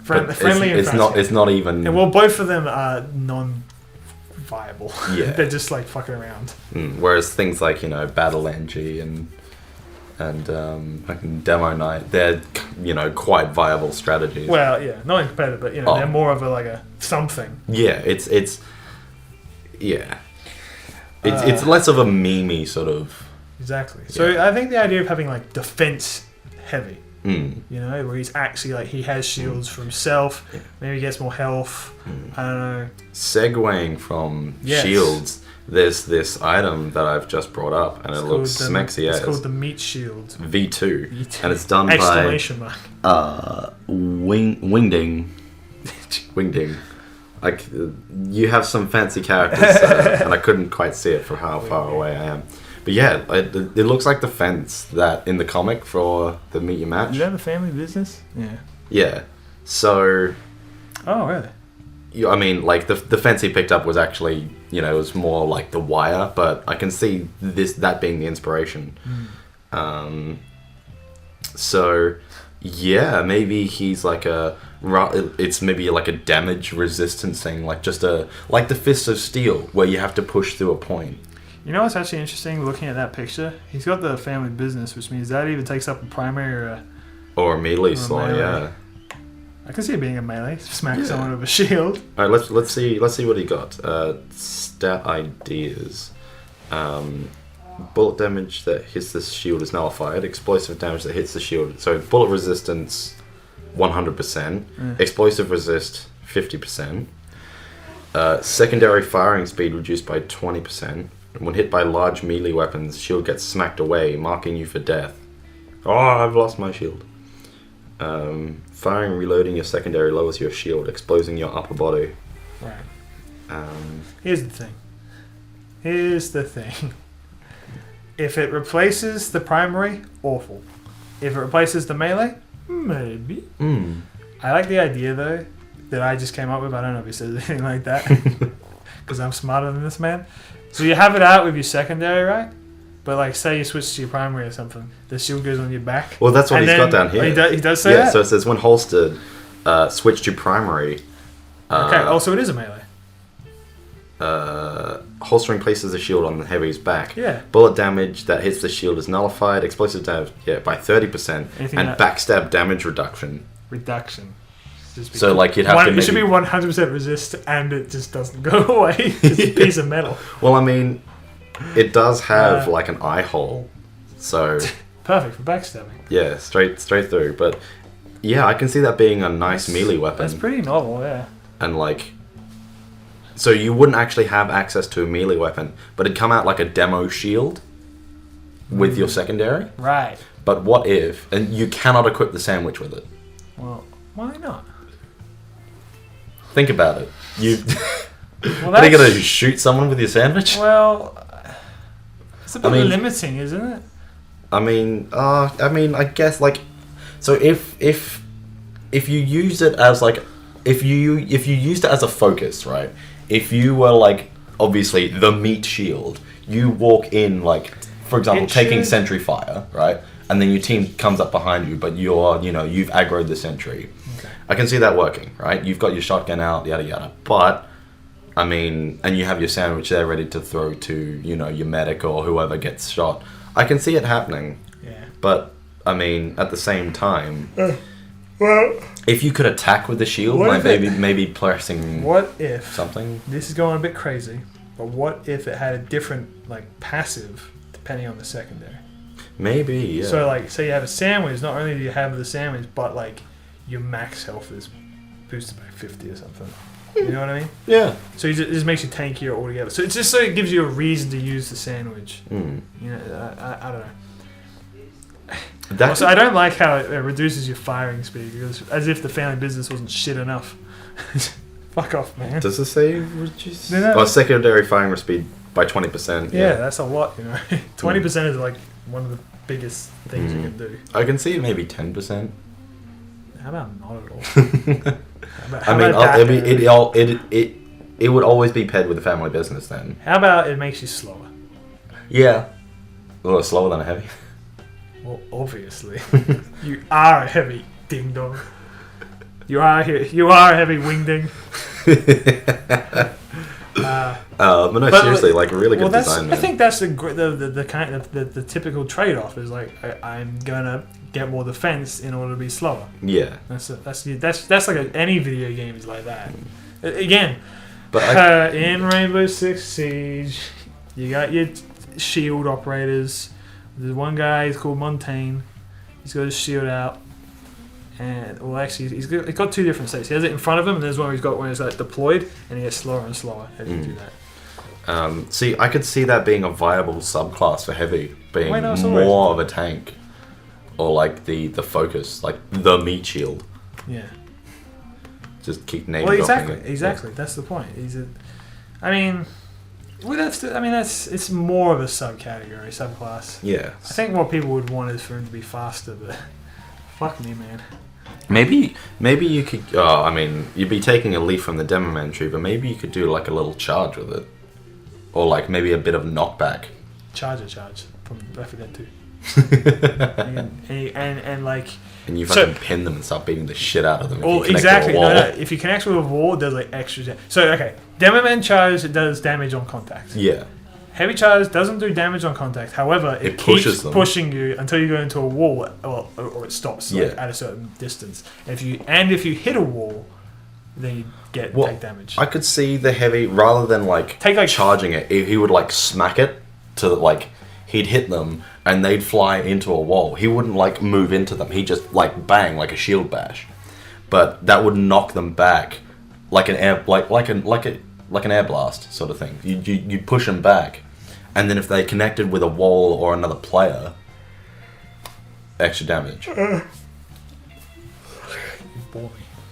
Speaker 1: Friendly and
Speaker 2: it's not. It's not even.
Speaker 1: And well, both of them are non-viable.
Speaker 2: Yeah,
Speaker 1: they're just like fucking around.
Speaker 2: Whereas things like Battle NG and fucking Demo Night, they're quite viable strategies.
Speaker 1: Well, yeah, not in competitive, but they're more of a something.
Speaker 2: Yeah, it's less of a memey sort of.
Speaker 1: Exactly. So I think the idea of having like defense heavy, where he's actually like he has shields for himself, maybe he gets more health. I don't know.
Speaker 2: Segueing from shields, there's this item that I've just brought up, and it looks smexy as.
Speaker 1: It's called the Meat Shield
Speaker 2: V2, and it's done
Speaker 1: exclamation
Speaker 2: by
Speaker 1: mark.
Speaker 2: Wingding. Like you have some fancy characters, and I couldn't quite see it for how far away I am. But yeah, it looks like the fence that in the comic for the Meet Your Match.
Speaker 1: Is that the family business? Yeah.
Speaker 2: Yeah. So.
Speaker 1: Oh really?
Speaker 2: I mean, like the fence he picked up was actually, it was more like the wire, but I can see that being the inspiration. So, yeah, maybe he's like it's maybe like a damage resistance thing, like like the Fist of Steel, where you have to push through a point.
Speaker 1: You know what's actually interesting looking at that picture? He's got the family business, which means that either takes up a primary or a
Speaker 2: melee slot, yeah.
Speaker 1: I can see it being a melee. Smack someone with a shield.
Speaker 2: All right, let's see what he got. Stat ideas. Bullet damage that hits the shield is nullified. Explosive damage that hits the shield. So bullet resistance, 100%. Explosive resist, 50%. Secondary firing speed reduced by 20%. When hit by large melee weapons, shield gets smacked away, marking you for death. Oh, I've lost my shield. Firing and reloading your secondary lowers your shield, exposing your upper body.
Speaker 1: Right. Here's the thing. If it replaces the primary, awful. If it replaces the melee, maybe. I like the idea, though, that I just came up with. I don't know if he says anything like that. Because I'm smarter than this man. So you have it out with your secondary, right? But like, say you switch to your primary or something, the shield goes on your back.
Speaker 2: Well, that's what he's got down here.
Speaker 1: He does say that?
Speaker 2: Yeah, so it says when holstered, switch to primary.
Speaker 1: Okay, also it is a melee.
Speaker 2: Holstering places the shield on the heavy's back.
Speaker 1: Yeah.
Speaker 2: Bullet damage that hits the shield is nullified. Explosive damage, by 30%.
Speaker 1: Anything
Speaker 2: and
Speaker 1: that-
Speaker 2: backstab damage reduction. So like you'd have to
Speaker 1: it should be 100% resist and it just doesn't go away. It's a piece of metal.
Speaker 2: Well, I mean, it does have like an eye hole. So
Speaker 1: perfect for backstabbing.
Speaker 2: yeah, straight through. But yeah, I can see that being a nice melee weapon.
Speaker 1: That's pretty novel, yeah.
Speaker 2: And like, so you wouldn't actually have access to a melee weapon, but it'd come out like a demo shield with your secondary.
Speaker 1: Right.
Speaker 2: But what if, and you cannot equip the sandwich with it?
Speaker 1: Well, why not?
Speaker 2: Think about it. You
Speaker 1: Well,
Speaker 2: are you gonna shoot someone with your sandwich?
Speaker 1: Well, it's a bit
Speaker 2: I mean-
Speaker 1: limiting, isn't it?
Speaker 2: I mean, I guess like, so if you use it as like, if you used it as a focus, right? If you were like obviously the meat shield, you walk in like, for example,
Speaker 1: It
Speaker 2: taking
Speaker 1: should-
Speaker 2: sentry fire, right? And then your team comes up behind you, but you've aggroed the sentry.
Speaker 1: Okay.
Speaker 2: I can see that working, right? You've got your shotgun out, yada yada. But I mean, and you have your sandwich there ready to throw to, your medic or whoever gets shot. I can see it happening.
Speaker 1: Yeah.
Speaker 2: But I mean, at the same time,
Speaker 1: Well,
Speaker 2: if you could attack with the shield,
Speaker 1: What
Speaker 2: like
Speaker 1: if
Speaker 2: maybe pressing
Speaker 1: what if
Speaker 2: something.
Speaker 1: this is going a bit crazy? But what if it had a different like passive depending on the secondary?
Speaker 2: Maybe, yeah.
Speaker 1: So like, say you have a sandwich. Not only do you have the sandwich, but like your max health is boosted by 50 or something. You know what I mean?
Speaker 2: yeah.
Speaker 1: So it just makes you tankier altogether. So it's just so it gives you a reason to use the sandwich.
Speaker 2: Mm.
Speaker 1: I don't know.
Speaker 2: That
Speaker 1: Also, I don't like how it reduces your firing speed because as if the family business wasn't shit enough. Fuck off, man.
Speaker 2: does it say reduce?
Speaker 1: No.
Speaker 2: Oh, secondary firing speed by 20%.
Speaker 1: Yeah, that's a lot. 20% is like one of the biggest things you can do.
Speaker 2: I can see maybe 10%.
Speaker 1: How about not at all?
Speaker 2: It would always be paired with the family business then.
Speaker 1: How about it makes you slower?
Speaker 2: Yeah. A little slower than a heavy.
Speaker 1: Well, obviously, you are a heavy ding dong. You are a heavy wingding.
Speaker 2: But no,
Speaker 1: But,
Speaker 2: seriously, like really good
Speaker 1: that's,
Speaker 2: design.
Speaker 1: I
Speaker 2: Man.
Speaker 1: think that's the kind of the typical trade off is like I'm gonna get more defense in order to be slower.
Speaker 2: Yeah.
Speaker 1: That's like any video game is like that. Again,
Speaker 2: But
Speaker 1: in Rainbow Six Siege, you got your shield operators. There's one guy, he's called Montaigne. He's got his shield out. And, well, actually, he's got two different states. He has it in front of him, and there's one where he's got when it's like deployed, and he gets slower and slower as you do that.
Speaker 2: see, I could see that being a viable subclass for heavy, being
Speaker 1: Why not? It's
Speaker 2: more of a tank, or like the focus, like the meat shield.
Speaker 1: Yeah.
Speaker 2: Just keep naming.
Speaker 1: Well, exactly. That's the point. It's more of a subcategory, subclass.
Speaker 2: Yeah.
Speaker 1: I think what people would want is for him to be faster, but fuck me, man.
Speaker 2: Maybe you could. You'd be taking a leaf from the demo man tree, but maybe you could do like a little charge with it, or like maybe a bit of knockback.
Speaker 1: Charge from Left 4 Dead 2. and like.
Speaker 2: And you fucking pin them and start beating the shit out of them.
Speaker 1: Well,
Speaker 2: if you
Speaker 1: exactly.
Speaker 2: To a wall.
Speaker 1: No, if you connect with a wall, it does like extra damage. So okay, Demo Man charge, it does damage on contact.
Speaker 2: Yeah.
Speaker 1: Heavy charge doesn't do damage on contact. However, it
Speaker 2: pushes
Speaker 1: keeps
Speaker 2: them.
Speaker 1: pushing you until you go into a wall, or it stops at a certain distance. If you hit a wall, then you take damage.
Speaker 2: I could see the heavy rather than charging it. He would like smack it to like he'd hit them and they'd fly into a wall. He wouldn't like move into them. He'd just like bang like a shield bash, but that would knock them back like an air blast sort of thing. You push them back, and then if they connected with a wall or another player, extra damage.
Speaker 1: Bore me.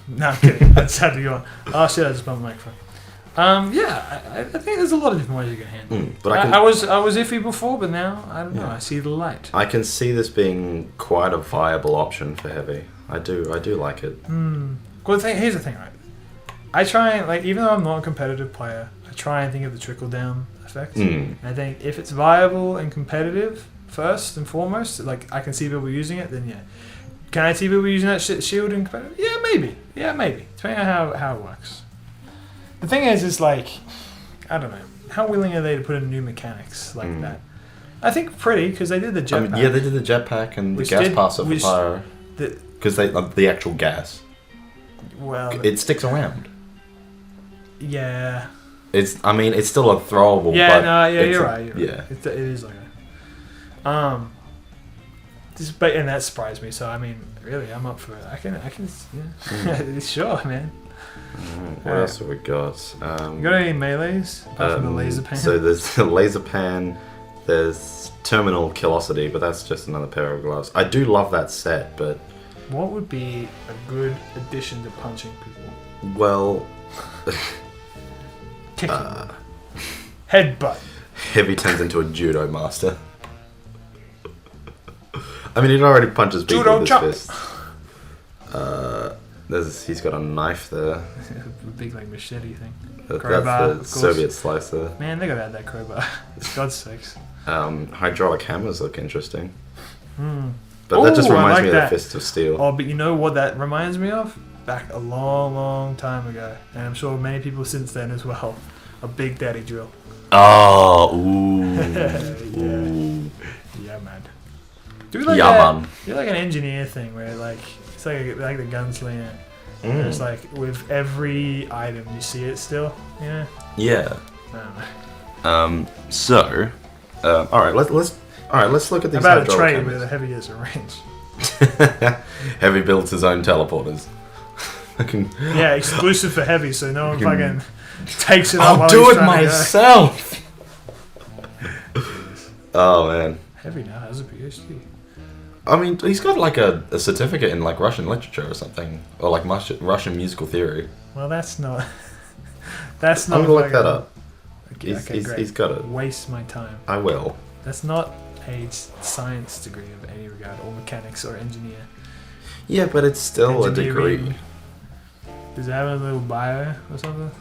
Speaker 1: No, I'm kidding. That's how to go on. Oh shit! I just bumped my microphone. Yeah, I think there's a lot of different ways you can handle it.
Speaker 2: But
Speaker 1: I was iffy before, but now I don't know.
Speaker 2: Yeah.
Speaker 1: I see the light.
Speaker 2: I can see this being quite a viable option for heavy. I do like it.
Speaker 1: Well, here's the thing, right? I try and even though I'm not a competitive player, I try and think of the trickle down effect. And I think if it's viable and competitive first and foremost, I can see people using it, then yeah. Can I see people using that shield in competitive? Yeah, maybe. Depending on how it works. The thing is I don't know. How willing are they to put in new mechanics like that? I think pretty, because they did the jetpack.
Speaker 2: Yeah, they did the jetpack and the gas passer for fire. Because the actual gas.
Speaker 1: Well,
Speaker 2: it sticks around.
Speaker 1: Yeah.
Speaker 2: It's still a throwable.
Speaker 1: Yeah,
Speaker 2: but
Speaker 1: you're right.
Speaker 2: Yeah.
Speaker 1: It is like a. And that surprised me. So really, I'm up for it. I can. Yeah. Sure, man.
Speaker 2: What else have we got?
Speaker 1: You got any melees apart from the laser pan?
Speaker 2: So there's the laser pan. There's terminal killosity, but that's just another pair of gloves. I do love that set, but
Speaker 1: what would be a good addition to punching people?
Speaker 2: Well,
Speaker 1: kicking, headbutt.
Speaker 2: Heavy turns into a judo master. He already punches people
Speaker 1: Judo
Speaker 2: with his
Speaker 1: chop.
Speaker 2: fists. He's got a knife there.
Speaker 1: A big machete thing.
Speaker 2: That's the Soviet slicer.
Speaker 1: Man, they gotta add that crowbar. God's sakes.
Speaker 2: Hydraulic hammers look interesting. But that just reminds me of the Fist of Steel.
Speaker 1: Oh, but you know what that reminds me of? Back a long, long time ago, and I'm sure many people since then as well. A Big Daddy drill.
Speaker 2: Oh, ooh.
Speaker 1: Ooh. Yeah, man. Do man. Do an engineer thing where it's like the gunslinger. It's with every item you see it still. Yeah.
Speaker 2: Yeah.
Speaker 1: I
Speaker 2: All right. Let's look at these.
Speaker 1: About a trade where the heavy is a range.
Speaker 2: Heavy builds his own teleporters.
Speaker 1: Yeah, exclusive for heavy, so no one fucking takes it up.
Speaker 2: I'll do it myself. Oh man.
Speaker 1: Heavy now has a PhD.
Speaker 2: He's got a certificate in Russian literature or something, or Russian musical theory.
Speaker 1: Well, that's not. That's not.
Speaker 2: I'm gonna look that up.
Speaker 1: Okay, great.
Speaker 2: He's got it.
Speaker 1: Waste my time.
Speaker 2: I will.
Speaker 1: That's not a science degree of any regard, or mechanics or engineer.
Speaker 2: Yeah, but it's still a degree.
Speaker 1: Does it have a little bio or something?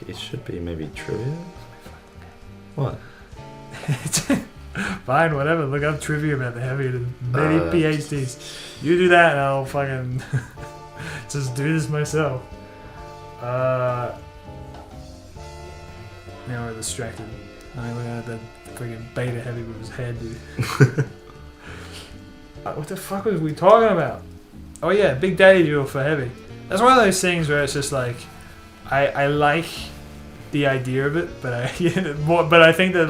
Speaker 2: It should be maybe trivia. What?
Speaker 1: Fine, whatever. Look up trivia about the heavy and many PhDs. You do that and I'll fucking just do this myself. Now we're distracted. I look at that freaking beta heavy with his head, dude. What the fuck was we talking about? Oh yeah, Big Daddy drill for heavy. That's one of those things where it's just I like the idea of it, but I think that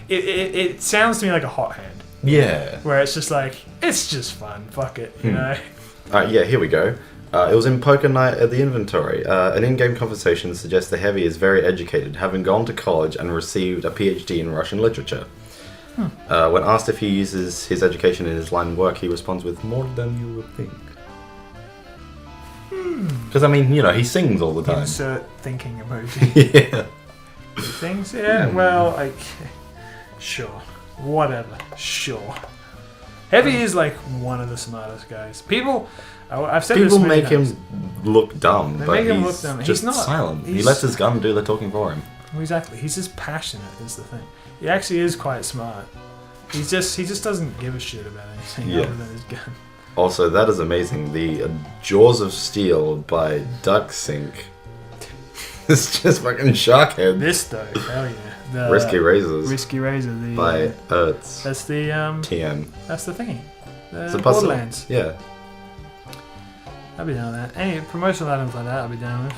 Speaker 1: it sounds to me like a hot hand.
Speaker 2: Yeah.
Speaker 1: Where it's just it's just fun. Fuck it, you know.
Speaker 2: Alright, yeah, here we go. It was in Poker Night at the inventory. An in-game conversation suggests the heavy is very educated, having gone to college and received a PhD in Russian literature. When asked if he uses his education in his line of work, he responds with more than you would think. Because he sings all the time.
Speaker 1: Insert thinking emoji.
Speaker 2: Yeah.
Speaker 1: Things, yeah. Well, sure, whatever, sure. Heavy is one of the smartest guys. I've said
Speaker 2: people
Speaker 1: this many
Speaker 2: make
Speaker 1: times.
Speaker 2: him look dumb,
Speaker 1: They
Speaker 2: but
Speaker 1: make him
Speaker 2: he's
Speaker 1: look dumb.
Speaker 2: just
Speaker 1: He's not.
Speaker 2: silent. He lets his gun do the talking for him.
Speaker 1: Exactly. He's just passionate is the thing. He actually is quite smart. He just doesn't give a shit about anything other than his gun.
Speaker 2: Also, that is amazing. The Jaws of Steel by Duck Sink. It's just fucking Sharkhead.
Speaker 1: This though, hell yeah. The
Speaker 2: Risky Razors.
Speaker 1: Risky Razor.
Speaker 2: By Ertz.
Speaker 1: That's the
Speaker 2: TM.
Speaker 1: That's the thingy.
Speaker 2: It's a puzzle.
Speaker 1: Borderlands.
Speaker 2: Yeah.
Speaker 1: I'll be down with that. Any promotional items like that, I'll be down with.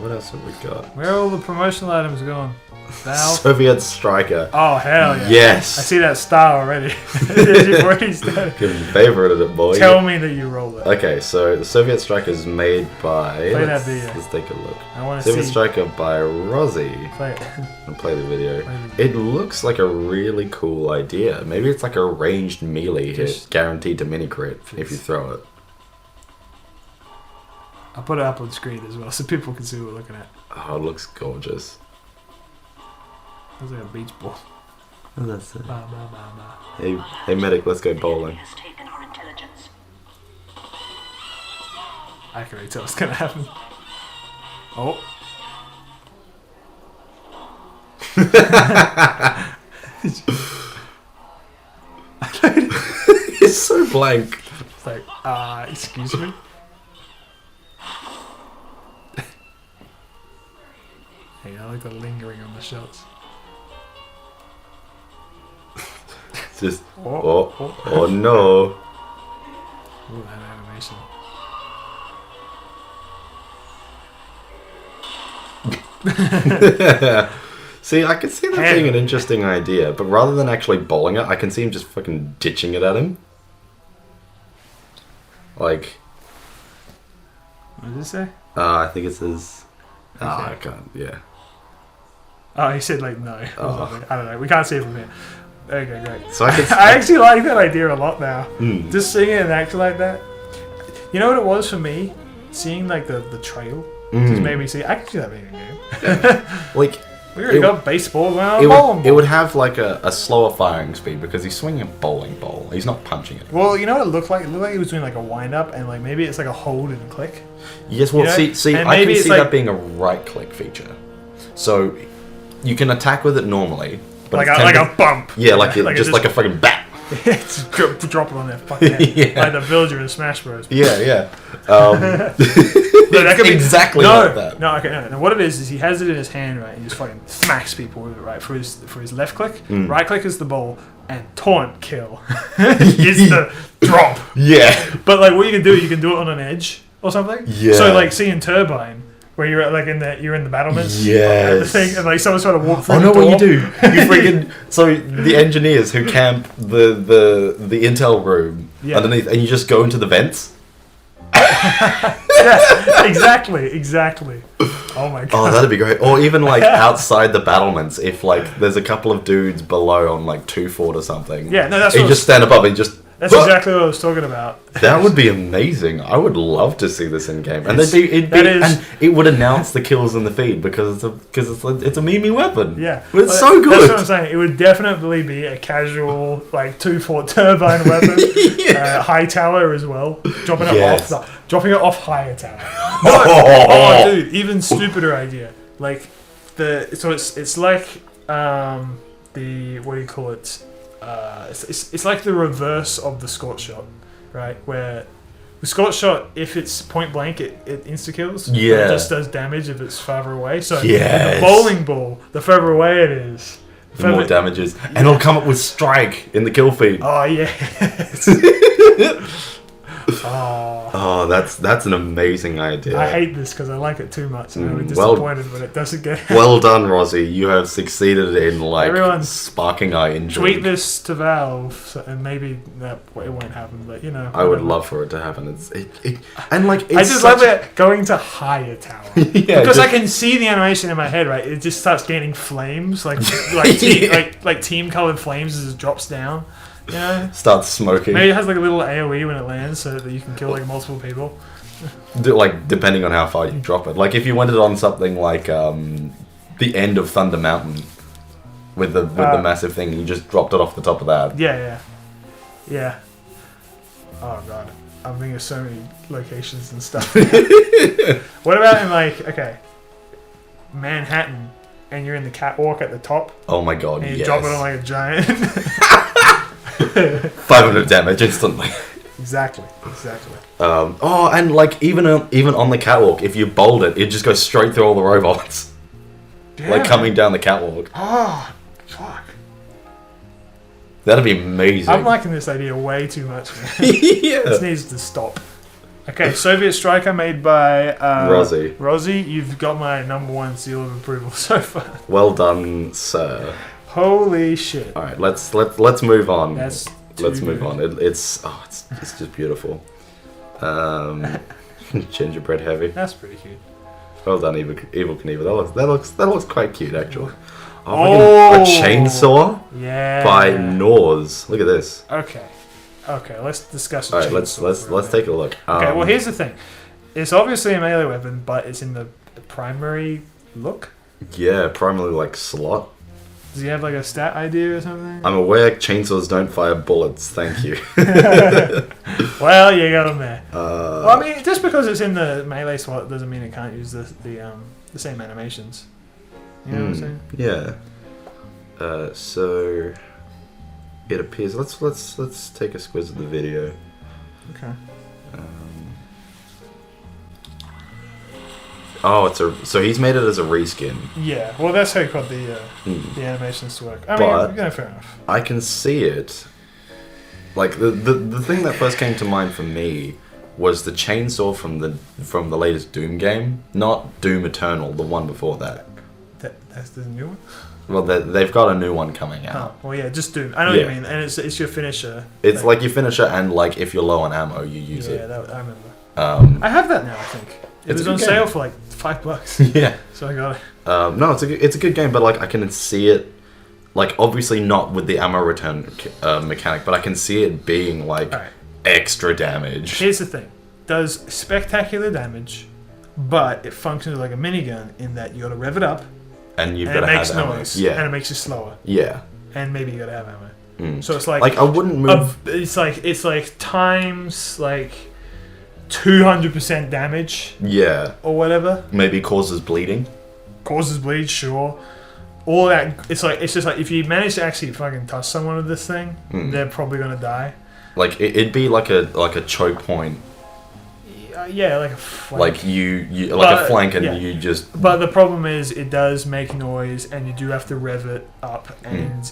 Speaker 2: What else have we got?
Speaker 1: Where are all the promotional items gone? Valve?
Speaker 2: Soviet Striker.
Speaker 1: Oh, hell yeah.
Speaker 2: Yes.
Speaker 1: I see that star already. You've already started.
Speaker 2: Favorited it, boy.
Speaker 1: Tell me that you roll it.
Speaker 2: Okay, so the Soviet Striker is made by...
Speaker 1: Play that video.
Speaker 2: Let's take a look.
Speaker 1: I want to
Speaker 2: Soviet
Speaker 1: see.
Speaker 2: Striker by Rosie.
Speaker 1: Play it.
Speaker 2: I'll play the video.
Speaker 1: Play the
Speaker 2: It looks like a really cool idea. Maybe it's like a ranged melee hit, guaranteed to mini crit if you throw it.
Speaker 1: I'll put it up on screen as well so people can see what we're looking at.
Speaker 2: Oh, it looks gorgeous.
Speaker 1: Looks like a beach ball.
Speaker 2: Oh, that's it.
Speaker 1: Bah, bah, bah, bah.
Speaker 2: Hey, medic, let's go bowling.
Speaker 5: Has taken our intelligence.
Speaker 1: I can already tell what's gonna happen. Oh.
Speaker 2: It's so blank.
Speaker 1: It's like, excuse me? Hey, I like the lingering on the shots.
Speaker 2: It's just,
Speaker 1: Oh,
Speaker 2: oh no.
Speaker 1: Ooh, that animation.
Speaker 2: See, I could see that being an interesting idea, but rather than actually bowling it, I can see him just fucking ditching it at him. Like,
Speaker 1: What does it say?
Speaker 2: I think it says...
Speaker 1: Okay.
Speaker 2: I can't, yeah.
Speaker 1: Oh, he said like no. Or something. I don't know. We can't see it from here. Okay, great.
Speaker 2: So I could...
Speaker 1: I actually like that idea a lot now.
Speaker 2: Mm.
Speaker 1: Just seeing it in action like that. You know what it was for me? Seeing like the trail just made me see. I can see that being a game.
Speaker 2: Like...
Speaker 1: We already got baseball going on
Speaker 2: It
Speaker 1: bowling
Speaker 2: would,
Speaker 1: ball.
Speaker 2: it would have like a slower firing speed because he's swinging a bowling ball. He's not punching it.
Speaker 1: Well, you know what it looked like? It looked like he was doing like a wind up and like maybe it's like a hold and click.
Speaker 2: Yes, well,
Speaker 1: You know?
Speaker 2: see,
Speaker 1: And
Speaker 2: I
Speaker 1: maybe
Speaker 2: can
Speaker 1: it's
Speaker 2: see
Speaker 1: like-
Speaker 2: that being a right-click feature. So you can attack with it normally, but
Speaker 1: Like
Speaker 2: it's
Speaker 1: a
Speaker 2: tended-
Speaker 1: bump.
Speaker 2: Yeah, like
Speaker 1: Like
Speaker 2: just like a fucking bat.
Speaker 1: It's drop it on their fucking head.
Speaker 2: Yeah.
Speaker 1: Like the villager in Smash Bros.
Speaker 2: Yeah.
Speaker 1: No, that could be
Speaker 2: exactly
Speaker 1: no,
Speaker 2: like that.
Speaker 1: No, okay, no. What it is he has it in his hand, right, and he just fucking smacks people with it, right? For his left click, right click is the ball, and taunt kill is the drop.
Speaker 2: Yeah.
Speaker 1: But like, what you can do it on an edge or something.
Speaker 2: Yeah.
Speaker 1: So like, seeing Turbine, where you're at, like you're in the battlements.
Speaker 2: Yes.
Speaker 1: Thing, and like someone's trying to walk through.
Speaker 2: Oh
Speaker 1: the
Speaker 2: no!
Speaker 1: door.
Speaker 2: What you do? You freaking so the engineers who camp the intel room
Speaker 1: Yeah.
Speaker 2: underneath, and you just go into the vents.
Speaker 1: Yeah, exactly. Oh my god.
Speaker 2: Oh, that'd be great. Or even like outside the battlements, if like there's a couple of dudes below on like 2 fort or something.
Speaker 1: Yeah, no, that's
Speaker 2: and
Speaker 1: what
Speaker 2: you just stand above and just.
Speaker 1: That's exactly what I was talking about.
Speaker 2: That would be amazing. I would love to see this in game, and
Speaker 1: That
Speaker 2: it would announce the kills in the feed because it's a meme weapon.
Speaker 1: Yeah,
Speaker 2: but it's
Speaker 1: Well,
Speaker 2: so good.
Speaker 1: That's what I'm saying. It would definitely be a casual, like 2-4 turbine weapon, high tower as well. Dropping it off higher tower. Oh, dude, even stupider idea. Like it's like the what do you call it? It's like the reverse of the Scorch Shot, right? Where the Scorch Shot, if it's point blank, it insta kills.
Speaker 2: Yeah.
Speaker 1: It just does damage if it's farther away. So
Speaker 2: Yes.
Speaker 1: the bowling ball, the further away it is,
Speaker 2: The more damages, and it'll come up with strike in the kill feed.
Speaker 1: Oh yeah.
Speaker 2: Oh, that's an amazing idea.
Speaker 1: I hate this because I like it too much. I'm really
Speaker 2: well-
Speaker 1: disappointed when it doesn't get.
Speaker 2: Well done, Rosie. You have succeeded in like
Speaker 1: Everyone
Speaker 2: sparking our intrigue.
Speaker 1: Tweet this to Valve, and maybe it won't happen. But you know,
Speaker 2: I would
Speaker 1: whatever.
Speaker 2: love for it to happen. And like it's
Speaker 1: I just
Speaker 2: such-
Speaker 1: love it going to higher tower
Speaker 2: Yeah,
Speaker 1: because
Speaker 2: just-
Speaker 1: I can see the animation in my head. Right, it just starts gaining flames, like team colored flames as it drops down. You know,
Speaker 2: starts smoking.
Speaker 1: maybe it has like a little AOE when it lands, so that you can kill like multiple people.
Speaker 2: Like depending on how far you drop it. Like if you went it on something like the end of Thunder Mountain with the massive thing, and you just dropped it off the top of that.
Speaker 1: Yeah. Oh god, I'm thinking of so many locations and stuff. What about in like Manhattan, and you're in the catwalk at the top,
Speaker 2: Oh my god,
Speaker 1: and you
Speaker 2: yes.
Speaker 1: drop it on like a giant.
Speaker 2: 500 damage instantly.
Speaker 1: Exactly.
Speaker 2: And like even on the catwalk, if you bowled it, it just goes straight through all the robots. Like coming down the catwalk.
Speaker 1: Oh, fuck.
Speaker 2: That'd be amazing.
Speaker 1: I'm liking this idea way too much, man.
Speaker 2: Yeah.
Speaker 1: This needs to stop. Okay, Soviet Striker made by
Speaker 2: Rozzy.
Speaker 1: Rozzy, you've got my #1 seal of approval so far.
Speaker 2: Well done, sir.
Speaker 1: Holy shit.
Speaker 2: All right, let's move on.
Speaker 1: That's
Speaker 2: Let's
Speaker 1: too
Speaker 2: move
Speaker 1: good.
Speaker 2: on. It's just beautiful. Gingerbread heavy.
Speaker 1: That's pretty cute.
Speaker 2: Well done, Evil Knievel. That looks quite cute actually.
Speaker 1: Oh!
Speaker 2: A chainsaw
Speaker 1: Yeah.
Speaker 2: by Norse. Look at this.
Speaker 1: Okay, let's discuss.
Speaker 2: All right, let's take a look.
Speaker 1: Okay, well here's the thing. It's obviously a melee weapon, but it's in the primary look.
Speaker 2: Yeah, primarily like slot.
Speaker 1: Does he have like a stat idea or something?
Speaker 2: I'm aware chainsaws don't fire bullets. Thank you.
Speaker 1: Well, you got him there. Well, I mean, just because it's in the melee slot doesn't mean it can't use the same animations. You know what I'm saying?
Speaker 2: Yeah. So it appears. Let's take a squiz at the video.
Speaker 1: Okay.
Speaker 2: Oh, so he's made it as a reskin.
Speaker 1: Yeah. Well, that's how you got the animations to work. I
Speaker 2: But-
Speaker 1: mean, yeah, fair enough.
Speaker 2: I can see it. Like the thing that first came to mind for me was the chainsaw from the latest Doom game, not Doom Eternal, the one before that.
Speaker 1: That's the new one.
Speaker 2: Well, they've got a new one coming out.
Speaker 1: Oh, well, yeah, just Doom. I know what you
Speaker 2: Yeah.
Speaker 1: mean, and it's your finisher.
Speaker 2: It's
Speaker 1: thing.
Speaker 2: like your finisher, and like if you're low on ammo, you use
Speaker 1: Yeah,
Speaker 2: it.
Speaker 1: that, I remember. I have that now. I think it
Speaker 2: It's
Speaker 1: was
Speaker 2: a
Speaker 1: on
Speaker 2: good
Speaker 1: sale
Speaker 2: game.
Speaker 1: for like $5,
Speaker 2: Yeah.
Speaker 1: so I got it.
Speaker 2: No, it's a good game, but like I can see it, like obviously not with the ammo return mechanic, but I can see it being like
Speaker 1: All right.
Speaker 2: extra damage.
Speaker 1: Here's the thing: does spectacular damage, but it functions like a minigun in that you got to rev it up,
Speaker 2: And you've
Speaker 1: and
Speaker 2: got
Speaker 1: it
Speaker 2: to
Speaker 1: makes
Speaker 2: have ammo.
Speaker 1: noise,
Speaker 2: Yeah.
Speaker 1: and it makes you slower,
Speaker 2: Yeah.
Speaker 1: and maybe you got to have ammo.
Speaker 2: Mm.
Speaker 1: So it's like
Speaker 2: I wouldn't move.
Speaker 1: it's like times like 200% damage
Speaker 2: Yeah.
Speaker 1: or whatever.
Speaker 2: Maybe causes bleeding.
Speaker 1: Causes bleed, sure. All that, it's just like if you manage to actually fucking touch someone with this thing, they're probably gonna die.
Speaker 2: Like it'd be like a choke point.
Speaker 1: Yeah, like a flank.
Speaker 2: Like you like
Speaker 1: But,
Speaker 2: a flank, and
Speaker 1: yeah.
Speaker 2: you just.
Speaker 1: But the problem is, it does make noise, and you do have to rev it up. And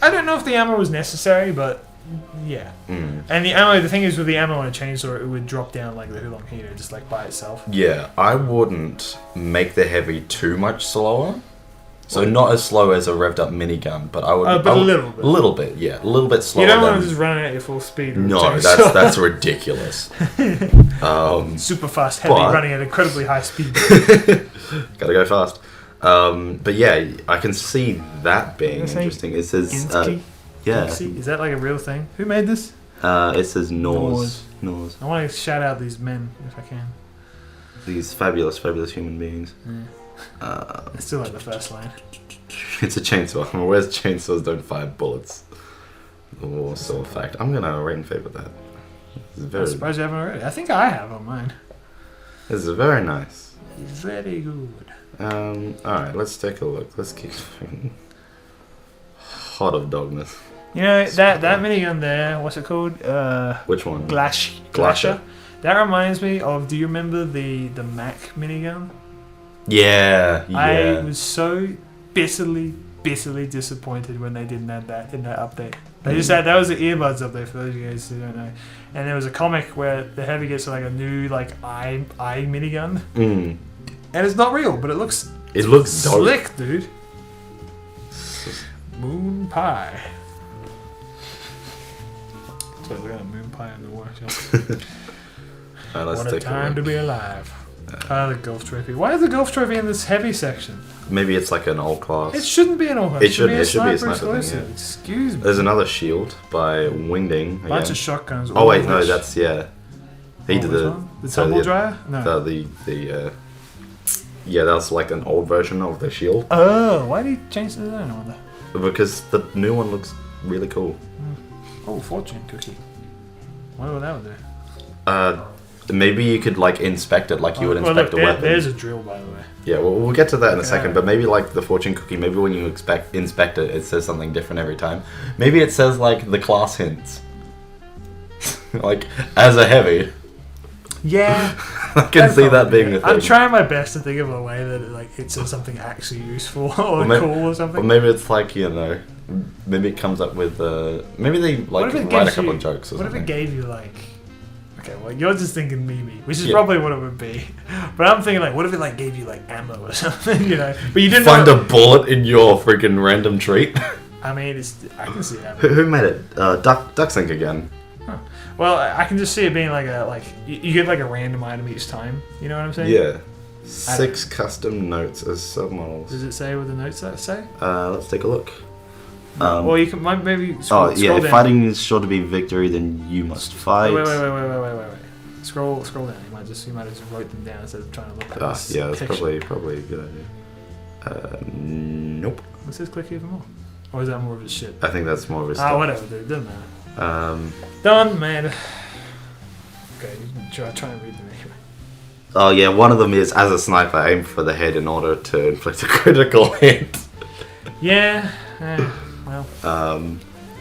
Speaker 1: I don't know if the ammo was necessary, but yeah. And the ammo, the thing is, with the ammo on a chainsaw, it would drop down like the Oolong heater, just like by itself.
Speaker 2: Yeah, I wouldn't make the heavy too much slower. So not as slow as a revved up minigun, but I would.
Speaker 1: But a little bit.
Speaker 2: A little bit, yeah, a little bit slower.
Speaker 1: You don't want
Speaker 2: than,
Speaker 1: to just run at your full speed. with a
Speaker 2: No,
Speaker 1: chainsaw.
Speaker 2: that's ridiculous.
Speaker 1: Super fast, heavy,
Speaker 2: But-
Speaker 1: running at incredibly high speed.
Speaker 2: Gotta go fast. But yeah, I can see that being
Speaker 1: You're saying
Speaker 2: interesting. It says,
Speaker 1: Ginsky?
Speaker 2: yeah,
Speaker 1: Ginsky? Is that like a real thing? Who made this?
Speaker 2: it says Norse.
Speaker 1: I want to shout out these men if I can.
Speaker 2: These fabulous human beings.
Speaker 1: I still like the first line.
Speaker 2: It's a chainsaw. I'm aware chainsaws don't fire bullets. The Warsaw fact. I'm gonna rate and favour that. This is
Speaker 1: I'm
Speaker 2: very,
Speaker 1: surprised you haven't already. I think I have on mine.
Speaker 2: this is very nice.
Speaker 1: Very good.
Speaker 2: Alright, let's take a look. Let's keep hot of dogness.
Speaker 1: You know, that minigun there, what's it called?
Speaker 2: Which one?
Speaker 1: Glasher. That reminds me of, do you remember the Mac minigun?
Speaker 2: Yeah, yeah.
Speaker 1: I was so bitterly disappointed when they didn't add that in that update. They just had, that was the earbuds update for those of you guys who don't know. And there was a comic where the heavy gets like a new like eye minigun. And it's not real, but it looks
Speaker 2: dope.
Speaker 1: slick, dude. Moon pie. So we got a moon pie in the workshop.
Speaker 2: Let's
Speaker 1: What a
Speaker 2: take
Speaker 1: time
Speaker 2: a
Speaker 1: to
Speaker 2: look.
Speaker 1: be alive. The golf trophy. Why is the golf trophy in this heavy section?
Speaker 2: Maybe it's like an old class.
Speaker 1: It shouldn't be an all
Speaker 2: It should be a
Speaker 1: sniper
Speaker 2: sniper thing,
Speaker 1: exclusive.
Speaker 2: yeah.
Speaker 1: Excuse me.
Speaker 2: There's another shield by Wingding.
Speaker 1: Bunch
Speaker 2: again.
Speaker 1: of shotguns.
Speaker 2: Oh
Speaker 1: all
Speaker 2: wait,
Speaker 1: of
Speaker 2: no,
Speaker 1: which-
Speaker 2: that's yeah. He did
Speaker 1: which
Speaker 2: the
Speaker 1: one? The
Speaker 2: so
Speaker 1: tumble dryer. No.
Speaker 2: the yeah, that's like an old version of the shield
Speaker 1: Oh, why did he change the design? I wonder.
Speaker 2: because the new one looks really cool.
Speaker 1: Oh, fortune cookie. Wonder what that would do.
Speaker 2: Maybe you could like inspect it like you would
Speaker 1: Well,
Speaker 2: inspect
Speaker 1: look,
Speaker 2: a weapon.
Speaker 1: there's a drill, by the way.
Speaker 2: Yeah, well, we'll get to that in a
Speaker 1: Okay.
Speaker 2: second. But maybe like the fortune cookie, maybe when you inspect it, it says something different every time. Maybe it says like the class hints, like as a heavy.
Speaker 1: Yeah.
Speaker 2: I can see that being the thing.
Speaker 1: I'm trying my best to think of a way that it says something actually useful or
Speaker 2: may-
Speaker 1: cool or something.
Speaker 2: Or maybe it's like, you know, maybe it comes up with maybe they
Speaker 1: What
Speaker 2: like
Speaker 1: if it
Speaker 2: write a
Speaker 1: gives
Speaker 2: couple
Speaker 1: you-
Speaker 2: of jokes or
Speaker 1: What if
Speaker 2: something.
Speaker 1: it gave you like a Okay, well, you're just thinking Mimi, which is
Speaker 2: Yeah.
Speaker 1: probably what it would be. But I'm thinking, like, what if it, like, gave you, like, ammo or something, you know? But you didn't
Speaker 2: Find
Speaker 1: know...
Speaker 2: a bullet in your freaking random treat.
Speaker 1: I mean, I can see that.
Speaker 2: Who made it? Ducksink again.
Speaker 1: Well, I can just see it being, like, you get, like, a random item each time. You know what I'm saying?
Speaker 2: Yeah. 6 custom notes as submodels.
Speaker 1: Does it say what the notes say?
Speaker 2: Let's take a look.
Speaker 1: Well, you can maybe scroll,
Speaker 2: yeah,
Speaker 1: scroll
Speaker 2: if
Speaker 1: down.
Speaker 2: fighting is sure to be victory, then you must fight.
Speaker 1: Wait. Scroll down. You might just wrote them down instead of trying to look at this
Speaker 2: Yeah, that's
Speaker 1: picture.
Speaker 2: probably a good idea. Nope.
Speaker 1: It says click here for more. Or is that more of his shit?
Speaker 2: I think that's more of a
Speaker 1: Ah,
Speaker 2: stuff.
Speaker 1: whatever, dude. Doesn't matter.
Speaker 2: Um,
Speaker 1: Done, man. Okay, try and read them anyway.
Speaker 2: oh yeah, one of them is, as a sniper, aim for the head in order to inflict a critical hit.
Speaker 1: Yeah. Well.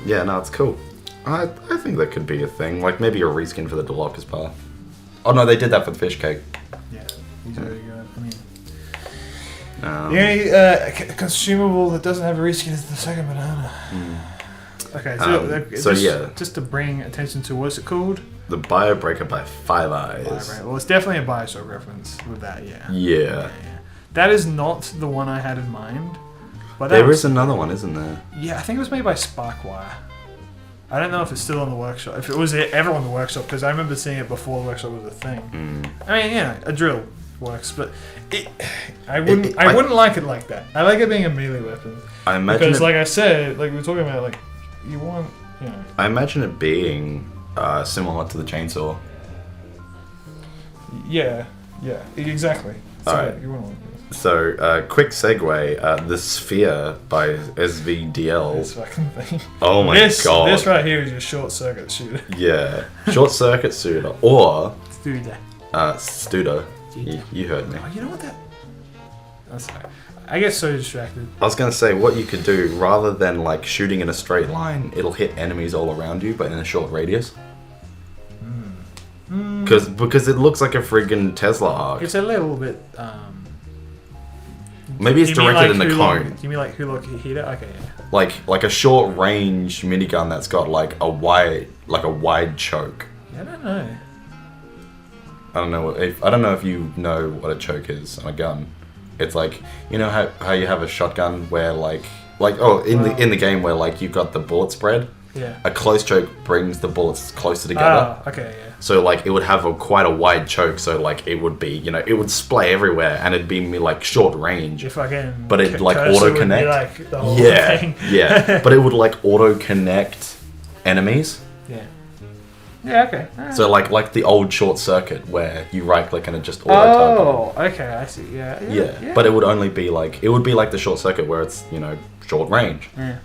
Speaker 2: Yeah, no, it's cool. I think that could be a thing. Like maybe a reskin for the Deluxe bar. Oh no, they did that for the fish cake.
Speaker 1: Yeah. He's very good. I mean,
Speaker 2: Um,
Speaker 1: the only consumable that doesn't have a reskin is the second banana. Okay,
Speaker 2: so yeah.
Speaker 1: Just to bring attention to what's it called?
Speaker 2: The Bio Breaker by Five Eyes.
Speaker 1: Well, it's definitely a Bioshock reference with that. Yeah.
Speaker 2: Yeah.
Speaker 1: That is not the one I had in mind. But
Speaker 2: There is another one, isn't there?
Speaker 1: Yeah, I think it was made by Sparkwire. I don't know if it's still on the workshop. If it was ever on the workshop, because I remember seeing it before the workshop was a thing. I mean, yeah, a drill works, but I wouldn't like it like that. I like it being a melee weapon.
Speaker 2: I imagine
Speaker 1: Because, like I said, like we were talking about, like you want, you know.
Speaker 2: I imagine it being similar to the chainsaw.
Speaker 1: Yeah, exactly. So
Speaker 2: Alright.
Speaker 1: you want
Speaker 2: So, quick segue. The Sphere by SVDL.
Speaker 1: this fucking thing.
Speaker 2: Oh my god.
Speaker 1: This right here is your short circuit shooter.
Speaker 2: Yeah. Short circuit shooter. Or
Speaker 1: Dude.
Speaker 2: Studer. You heard me.
Speaker 1: Oh, you know what that? I'm sorry. I get so distracted.
Speaker 2: I was gonna say what you could do rather than like shooting in a straight line, it'll hit enemies all around you, but in a short radius. Because it looks like a friggin' Tesla arc.
Speaker 1: It's a little bit.
Speaker 2: Maybe it's
Speaker 1: You mean
Speaker 2: directed in the
Speaker 1: Hulok-
Speaker 2: cone.
Speaker 1: You mean like Hulok Hida? Okay, yeah.
Speaker 2: Like a short range minigun that's got like a wide choke.
Speaker 1: Yeah, I don't know.
Speaker 2: I don't know if you know what a choke is on a gun. It's like, you know how you have a shotgun where in the game where like you've got the bullet spread.
Speaker 1: Yeah.
Speaker 2: A close choke brings the bullets closer together.
Speaker 1: Oh, okay, yeah.
Speaker 2: So like it would have quite a wide choke, so like it would be, it would splay everywhere, and it'd be like short range.
Speaker 1: If I can.
Speaker 2: But it like
Speaker 1: cursor
Speaker 2: auto
Speaker 1: would be,
Speaker 2: connect.
Speaker 1: like, the whole
Speaker 2: Yeah,
Speaker 1: thing.
Speaker 2: yeah. But it would like auto connect enemies.
Speaker 1: Yeah. Yeah. Okay.
Speaker 2: So like the old short circuit where you right click and it just auto target.
Speaker 1: Oh, okay. I see. Yeah.
Speaker 2: Yeah. But it would only be like the short circuit where it's short range.
Speaker 1: Yeah.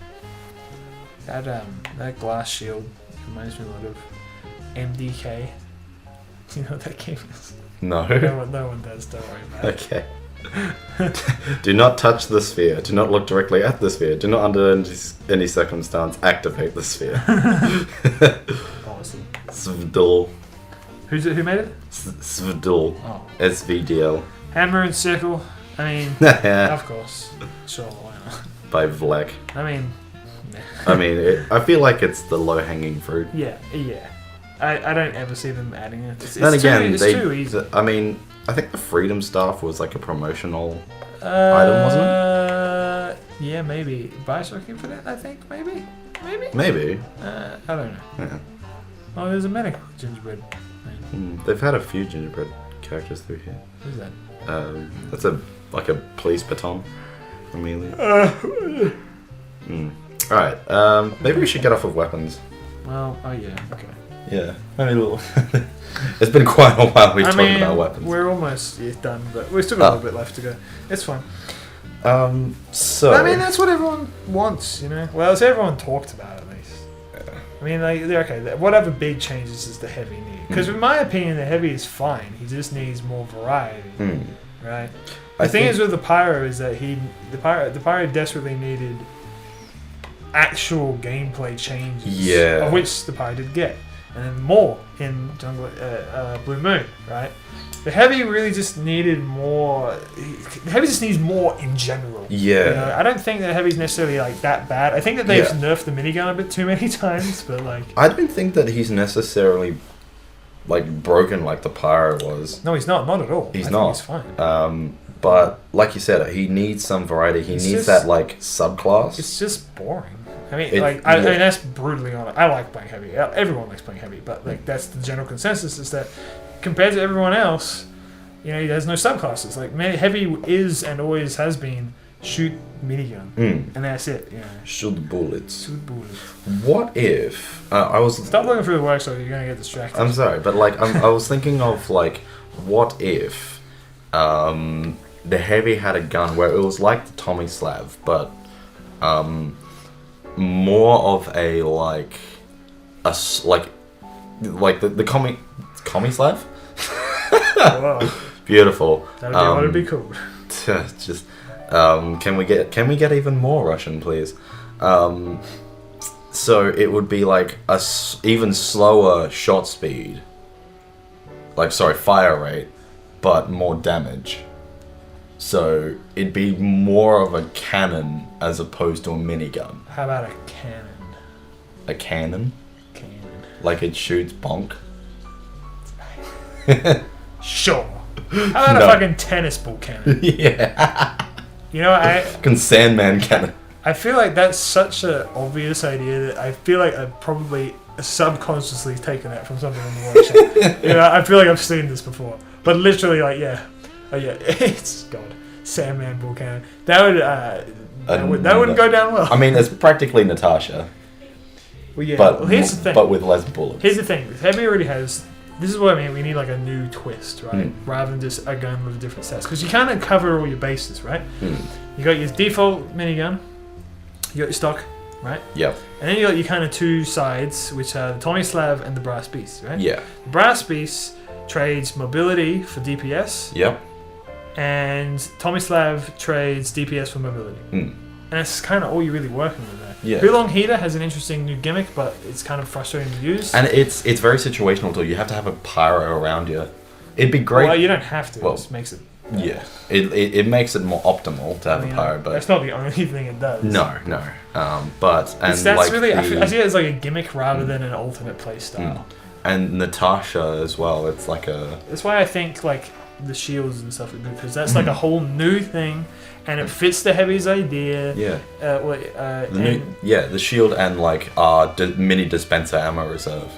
Speaker 1: That glass shield reminds me a lot of MDK. You know what that game is?
Speaker 2: No.
Speaker 1: No one does. Don't worry about it.
Speaker 2: Okay. Do not touch the sphere. Do not look directly at the sphere. Do not under any circumstance activate the sphere.
Speaker 1: Awesome.
Speaker 2: Svdl.
Speaker 1: Who made it?
Speaker 2: Svdl.
Speaker 1: Oh.
Speaker 2: SVDL.
Speaker 1: Hammer and sickle. I mean,
Speaker 2: By
Speaker 1: of course. Sure, why not?
Speaker 2: Vlek.
Speaker 1: I mean,
Speaker 2: I feel like it's the low hanging fruit.
Speaker 1: yeah. I don't ever see them adding it. It's
Speaker 2: Then again,
Speaker 1: it's too easy.
Speaker 2: I think the Freedom Staff was like a promotional item, wasn't it?
Speaker 1: Yeah, maybe. Bioshock Infinite, I think, maybe?
Speaker 2: Maybe.
Speaker 1: I don't know.
Speaker 2: Yeah.
Speaker 1: Oh, there's a medic gingerbread.
Speaker 2: They've had a few gingerbread characters through here.
Speaker 1: Who's that?
Speaker 2: That's a police baton from Amelia. Alright, maybe we should get off of weapons.
Speaker 1: Well, oh yeah, okay.
Speaker 2: Yeah. It's been quite a while we've talked about weapons.
Speaker 1: We're almost done, but we've still got a little bit left to go. It's fine.
Speaker 2: So
Speaker 1: I mean, that's what everyone wants, Well, it's everyone talked about at least. I mean, like, they're okay. Whatever big changes is the heavy need. Because in my opinion, the heavy is fine. He just needs more variety, right? The thing is with the pyro is that the pyro desperately needed actual gameplay changes, of which the pyro did get, and then more in Blue Moon, right? The heavy really just needed more. The heavy just needs more in general.
Speaker 2: Yeah.
Speaker 1: I don't think that heavy's necessarily like that bad. I think that they've nerfed the minigun a bit too many times, but like.
Speaker 2: I don't think that he's necessarily like broken like the Pyro was.
Speaker 1: No, he's not at all.
Speaker 2: He's
Speaker 1: I
Speaker 2: not.
Speaker 1: think he's fine.
Speaker 2: But like you said, he needs some variety. He needs that like subclass.
Speaker 1: It's just boring. I mean,
Speaker 2: It-
Speaker 1: I mean, that's brutally honest. I like playing heavy. Everyone likes playing heavy, but like that's the general consensus is that compared to everyone else, you know, he has no subclasses. Like heavy is and always has been shoot minigun, and that's it. You know,
Speaker 2: Shoot bullets.
Speaker 1: shoot bullets.
Speaker 2: What if I was?
Speaker 1: Stop looking through the workshop. You're gonna get distracted.
Speaker 2: I'm sorry, but like I was thinking of like, what if, the heavy had a gun where it was like the Tommy Slav, but more of a like the commie Slav.
Speaker 1: Whoa,
Speaker 2: Beautiful.
Speaker 1: that'd be what it'd be cool.
Speaker 2: Just can we get even more Russian, please? So it would be like even slower shot speed. Like fire rate, but more damage. So it'd be more of a cannon as opposed to a minigun.
Speaker 1: How about a cannon?
Speaker 2: A cannon?
Speaker 1: Cannon.
Speaker 2: Like it shoots bonk?
Speaker 1: Sure. How about
Speaker 2: No.
Speaker 1: a fucking tennis ball cannon?
Speaker 2: Yeah.
Speaker 1: You know,
Speaker 2: Fucking Sandman cannon.
Speaker 1: I feel like that's such an obvious idea that I feel like I've probably subconsciously taken that from something in the workshop. You know, I feel like I've seen this before. But literally, like, yeah. Oh, yeah. It's, God. Sandman ball cannon. That wouldn't go down well.
Speaker 2: I mean, it's practically Natasha,
Speaker 1: Well, yeah.
Speaker 2: but
Speaker 1: Well, here's the thing.
Speaker 2: but with less bullets.
Speaker 1: Here's the thing. Heavy already has... This is what I mean. We need, like, a new twist, right?
Speaker 2: Mm.
Speaker 1: Rather than just a gun with different stats. Because you kind of cover all your bases, right?
Speaker 2: Mm.
Speaker 1: You got your default minigun. You got your stock, right?
Speaker 2: Yep.
Speaker 1: And then you got your kind of two sides, which are the Tommy Slav and the Brass Beast, right?
Speaker 2: Yeah.
Speaker 1: The Brass Beast trades mobility for DPS,
Speaker 2: Yep.
Speaker 1: and Tommy Slav trades DPS for mobility.
Speaker 2: Mm.
Speaker 1: And that's kind of all you're really working with there.
Speaker 2: Yeah.
Speaker 1: Hulong Heater has an interesting new gimmick, but it's kind of frustrating to use.
Speaker 2: And it's very situational too. You have to have a pyro around you. It'd be great.
Speaker 1: Well, you don't have to.
Speaker 2: Well,
Speaker 1: it just makes it...
Speaker 2: Yeah. It makes it more optimal to have a pyro, but
Speaker 1: that's not the only thing it does.
Speaker 2: no. But and
Speaker 1: That's
Speaker 2: like
Speaker 1: really... I
Speaker 2: the,
Speaker 1: see it as like a gimmick rather than an alternate play style.
Speaker 2: and Natasha as well. It's like a
Speaker 1: That's why I think like the shields and stuff are good because that's like a whole new thing, and it fits the heavy's idea.
Speaker 2: yeah.
Speaker 1: And
Speaker 2: The shield and like mini dispenser ammo reserve.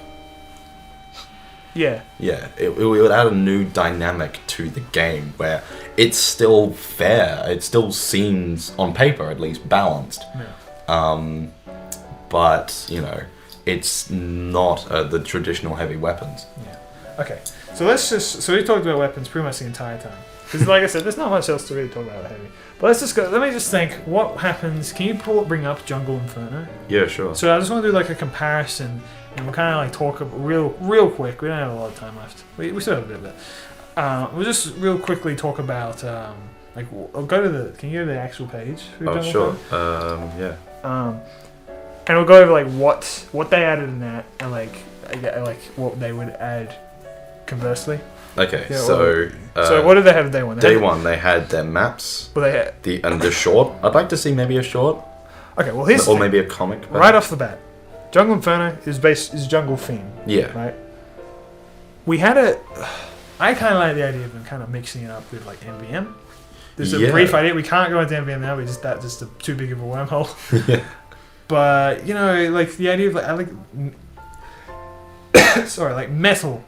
Speaker 1: yeah,
Speaker 2: Yeah, it would add a new dynamic to the game where it's still fair. It still seems, on paper at least, balanced.
Speaker 1: yeah.
Speaker 2: But, you know, it's not the traditional heavy weapons.
Speaker 1: Yeah. Okay. So we talked about weapons pretty much the entire time. Because like I said, there's not much else to really talk about with heavy. But let's just go. Let me just think. What happens? Can you bring up Jungle Inferno?
Speaker 2: Yeah, sure.
Speaker 1: So I just want to do like a comparison, and we'll kind of like talk real quick. We don't have a lot of time left. We still have a bit of it. We'll just real quickly talk about like I'll go to the. Can you go to the actual page? For
Speaker 2: Oh,
Speaker 1: Jungle
Speaker 2: sure.
Speaker 1: Inferno?
Speaker 2: Yeah.
Speaker 1: And we'll go over like what they added in that, and like what they would add conversely.
Speaker 2: Okay,
Speaker 1: Yeah,
Speaker 2: so
Speaker 1: what did they have day one?
Speaker 2: day one they had their maps,
Speaker 1: Well, they had,
Speaker 2: the short. I'd like to see maybe a short,
Speaker 1: okay. Well, here's the
Speaker 2: or
Speaker 1: thing.
Speaker 2: maybe a comic. but-
Speaker 1: Right off the bat, Jungle Inferno is jungle theme,
Speaker 2: Yeah.
Speaker 1: right? We had I kind of like the idea of them kind of mixing it up with like MVM. There's a
Speaker 2: Yeah.
Speaker 1: brief idea. We can't go into MVM now. That's just too big of a wormhole.
Speaker 2: Yeah.
Speaker 1: But you know, like the idea of like sorry, like metal.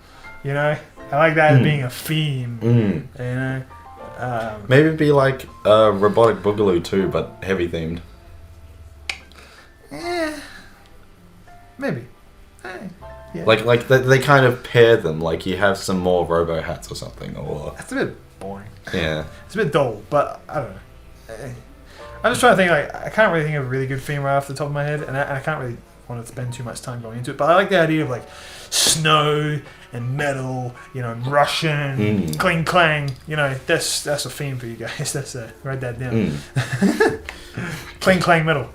Speaker 1: You know, I like that as being a theme.
Speaker 2: Mm.
Speaker 1: You know,
Speaker 2: Maybe it'd be like Robotic Boogaloo too, but heavy themed.
Speaker 1: maybe. Yeah.
Speaker 2: Like they kind of pair them. Like you have some more Robo hats or something, or
Speaker 1: That's a bit boring.
Speaker 2: yeah.
Speaker 1: It's a bit dull, but I don't know. I'm just trying to think. Like, I can't really think of a really good theme right off the top of my head, and I can't really want to spend too much time going into it. But I like the idea of like snow and metal, you know, Russian, cling clang. You know, that's a theme for you guys. That's write that down. Cling clang metal.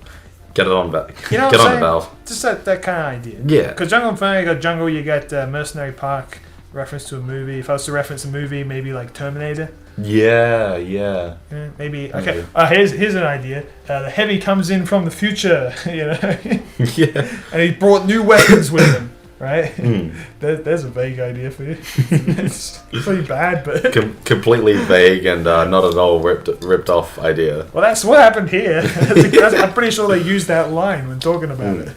Speaker 2: Get it on,
Speaker 1: You know
Speaker 2: get
Speaker 1: what
Speaker 2: on
Speaker 1: I'm
Speaker 2: the valve.
Speaker 1: Just that kind of idea.
Speaker 2: Yeah.
Speaker 1: Because Jungle Inferno, you got Jungle, you got Mercenary Park, reference to a movie. If I was to reference a movie, maybe like Terminator.
Speaker 2: Yeah.
Speaker 1: Yeah, maybe. Okay.
Speaker 2: Maybe.
Speaker 1: Here's an idea. The heavy comes in from the future, you know,
Speaker 2: Yeah.
Speaker 1: and he brought new weapons with him. right? There's a vague idea for you. It's pretty bad, but
Speaker 2: Completely vague and not at all ripped off idea.
Speaker 1: well, that's what happened here. I'm pretty sure they used that line when talking about it.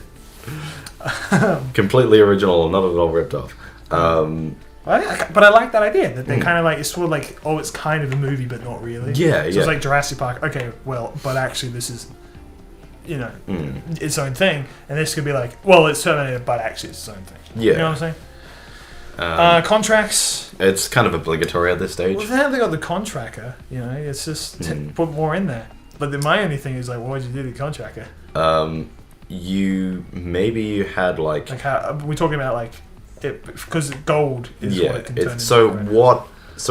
Speaker 2: Completely original, not at all ripped off.
Speaker 1: But I like that idea that they kind of like it's sort of like it's kind of a movie but not really.
Speaker 2: Yeah,
Speaker 1: so it's like Jurassic Park. Okay, well, but actually this is its own thing, and this could be like, well, it's Terminator, but actually it's its own thing.
Speaker 2: Yeah,
Speaker 1: you know what I'm saying? Contracts.
Speaker 2: It's kind of obligatory at this stage.
Speaker 1: Well, now they got the contractor. It's just put more in there. But my only thing is like, what did you do to the contractor?
Speaker 2: You had like
Speaker 1: how are we talking about like it because gold is what it can turn into.
Speaker 2: So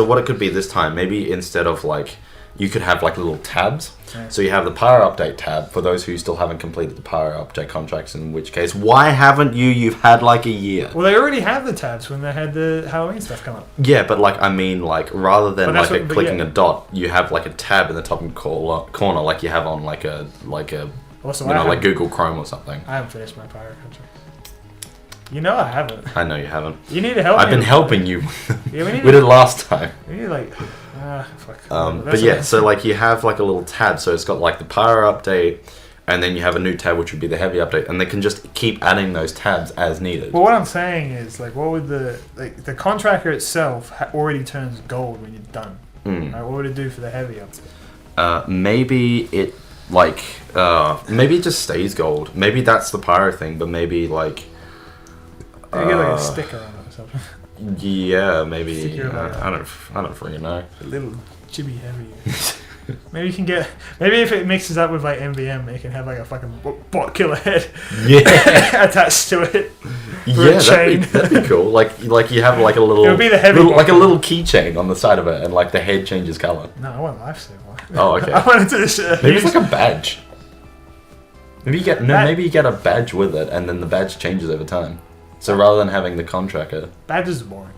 Speaker 2: what it could be this time, maybe instead of like you could have like little tabs. Yeah. So you have the power update tab for those who still haven't completed the power update contracts, in which case, why haven't you? You've had like a year.
Speaker 1: Well, they already have the tabs when they had the Halloween stuff come up.
Speaker 2: Yeah, but like, I mean, like, rather than like clicking a dot, you have like a tab in the top corner, like you have on like a
Speaker 1: also,
Speaker 2: like Google Chrome or something.
Speaker 1: I haven't finished my power contract. I haven't.
Speaker 2: I know you haven't.
Speaker 1: You need to help me.
Speaker 2: I've been helping you.
Speaker 1: Yeah,
Speaker 2: we did last time.
Speaker 1: We need like... fuck.
Speaker 2: But yeah, so like you have like a little tab, so it's got like the power update, and then you have a new tab which would be the heavy update, and they can just keep adding those tabs as needed.
Speaker 1: Well, what I'm saying is like, what would the contractor itself already turns gold when you're done? Right? What would it do for the heavy update?
Speaker 2: Maybe it like maybe it just stays gold. Maybe that's the pyro thing, but maybe like
Speaker 1: you get like a sticker on it or something.
Speaker 2: Yeah, maybe. I don't freaking know.
Speaker 1: A little chibi heavy. Maybe you can get. Maybe if it mixes up with like MVM, it can have like a fucking bot killer head.
Speaker 2: Yeah.
Speaker 1: attached to it.
Speaker 2: Yeah, that'd be cool. Like you have like a little.
Speaker 1: It would be the heavy
Speaker 2: like a little keychain on the side of it, and like the head changes color.
Speaker 1: No, I want a lifesaver one.
Speaker 2: Oh, okay.
Speaker 1: I wanted to.
Speaker 2: Maybe it's like a badge. Maybe you get a badge with it, and then the badge changes over time. So rather than having the contractor,
Speaker 1: badges are boring.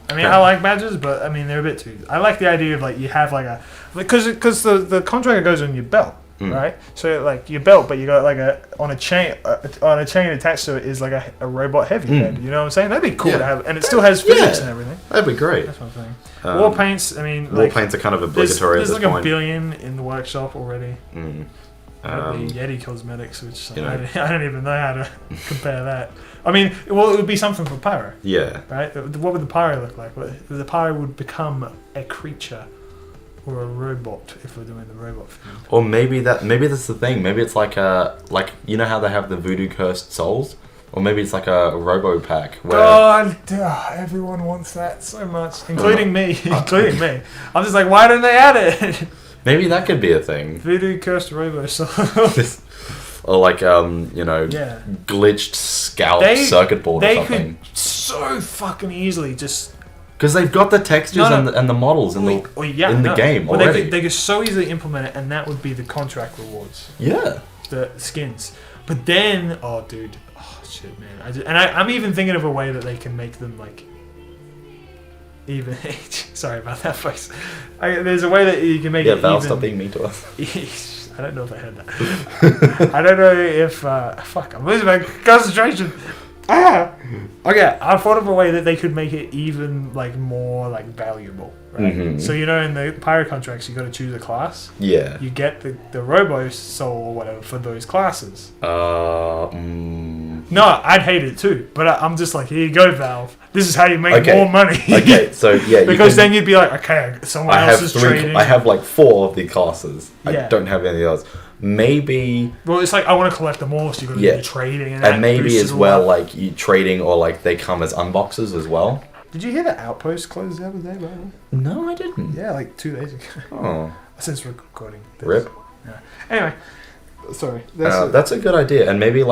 Speaker 1: I mean, I like badges, but I mean they're a bit too. I like the idea of like you have like a because the contractor goes on your belt, right? So like your belt, but you got like on a chain attached to it is like a robot heavy head. You know what I'm saying? That'd be cool to have, and it still has physics and everything.
Speaker 2: That'd be great.
Speaker 1: That's what I'm saying. War paints. I mean,
Speaker 2: war paints are kind of obligatory.
Speaker 1: There's
Speaker 2: at this
Speaker 1: like
Speaker 2: point.
Speaker 1: $1 billion in the workshop already. The Yeti cosmetics, which I don't even know how to compare that. I mean, well, it would be something for pyro.
Speaker 2: Yeah.
Speaker 1: Right? What would the pyro look like? The pyro would become a creature or a robot if we're doing the robot thing.
Speaker 2: Or maybe that's the thing. Maybe it's like you know how they have the voodoo cursed souls? Or maybe it's like a robo pack where
Speaker 1: God, everyone wants that so much, including me. Including me. I'm just like, why don't they add it?
Speaker 2: Maybe that could be a thing.
Speaker 1: Voodoo cursed robo soul.
Speaker 2: Or like glitched scalp circuit board or something.
Speaker 1: They could so fucking easily just
Speaker 2: because they've got the textures and the models in the game already.
Speaker 1: They could so easily implement it, and that would be the contract rewards.
Speaker 2: Yeah, the
Speaker 1: skins. But then, shit, man! I'm even thinking of a way that they can make them like even age. Sorry about that, folks. There's a way that you can make it
Speaker 2: Val,
Speaker 1: even.
Speaker 2: stop being mean to us.
Speaker 1: I don't know if I heard that. I don't know if... fuck, I'm losing my concentration. Okay, I thought of a way that they could make it even like more like valuable. Right? So in the pyro contracts, you got to choose a class. Yeah. You get the robo soul or whatever for those classes. No, I'd hate it too, but I'm just like, here you go, Valve. This is how you make more money.
Speaker 2: Okay, so yeah,
Speaker 1: because then you'd be like, okay, someone else is trading.
Speaker 2: I have like 4 of the classes. I don't have any others. Maybe.
Speaker 1: Well, it's like I want to collect them all, so you got to do trading
Speaker 2: and maybe as well, like you trading or like they come as unboxes as well.
Speaker 1: Did you hear the Outpost closed the other day, by the way?
Speaker 2: No, I didn't.
Speaker 1: Yeah, like 2 days ago.
Speaker 2: Oh.
Speaker 1: Since recording this.
Speaker 2: Rip.
Speaker 1: Yeah. Anyway, sorry.
Speaker 2: That's a good idea, and maybe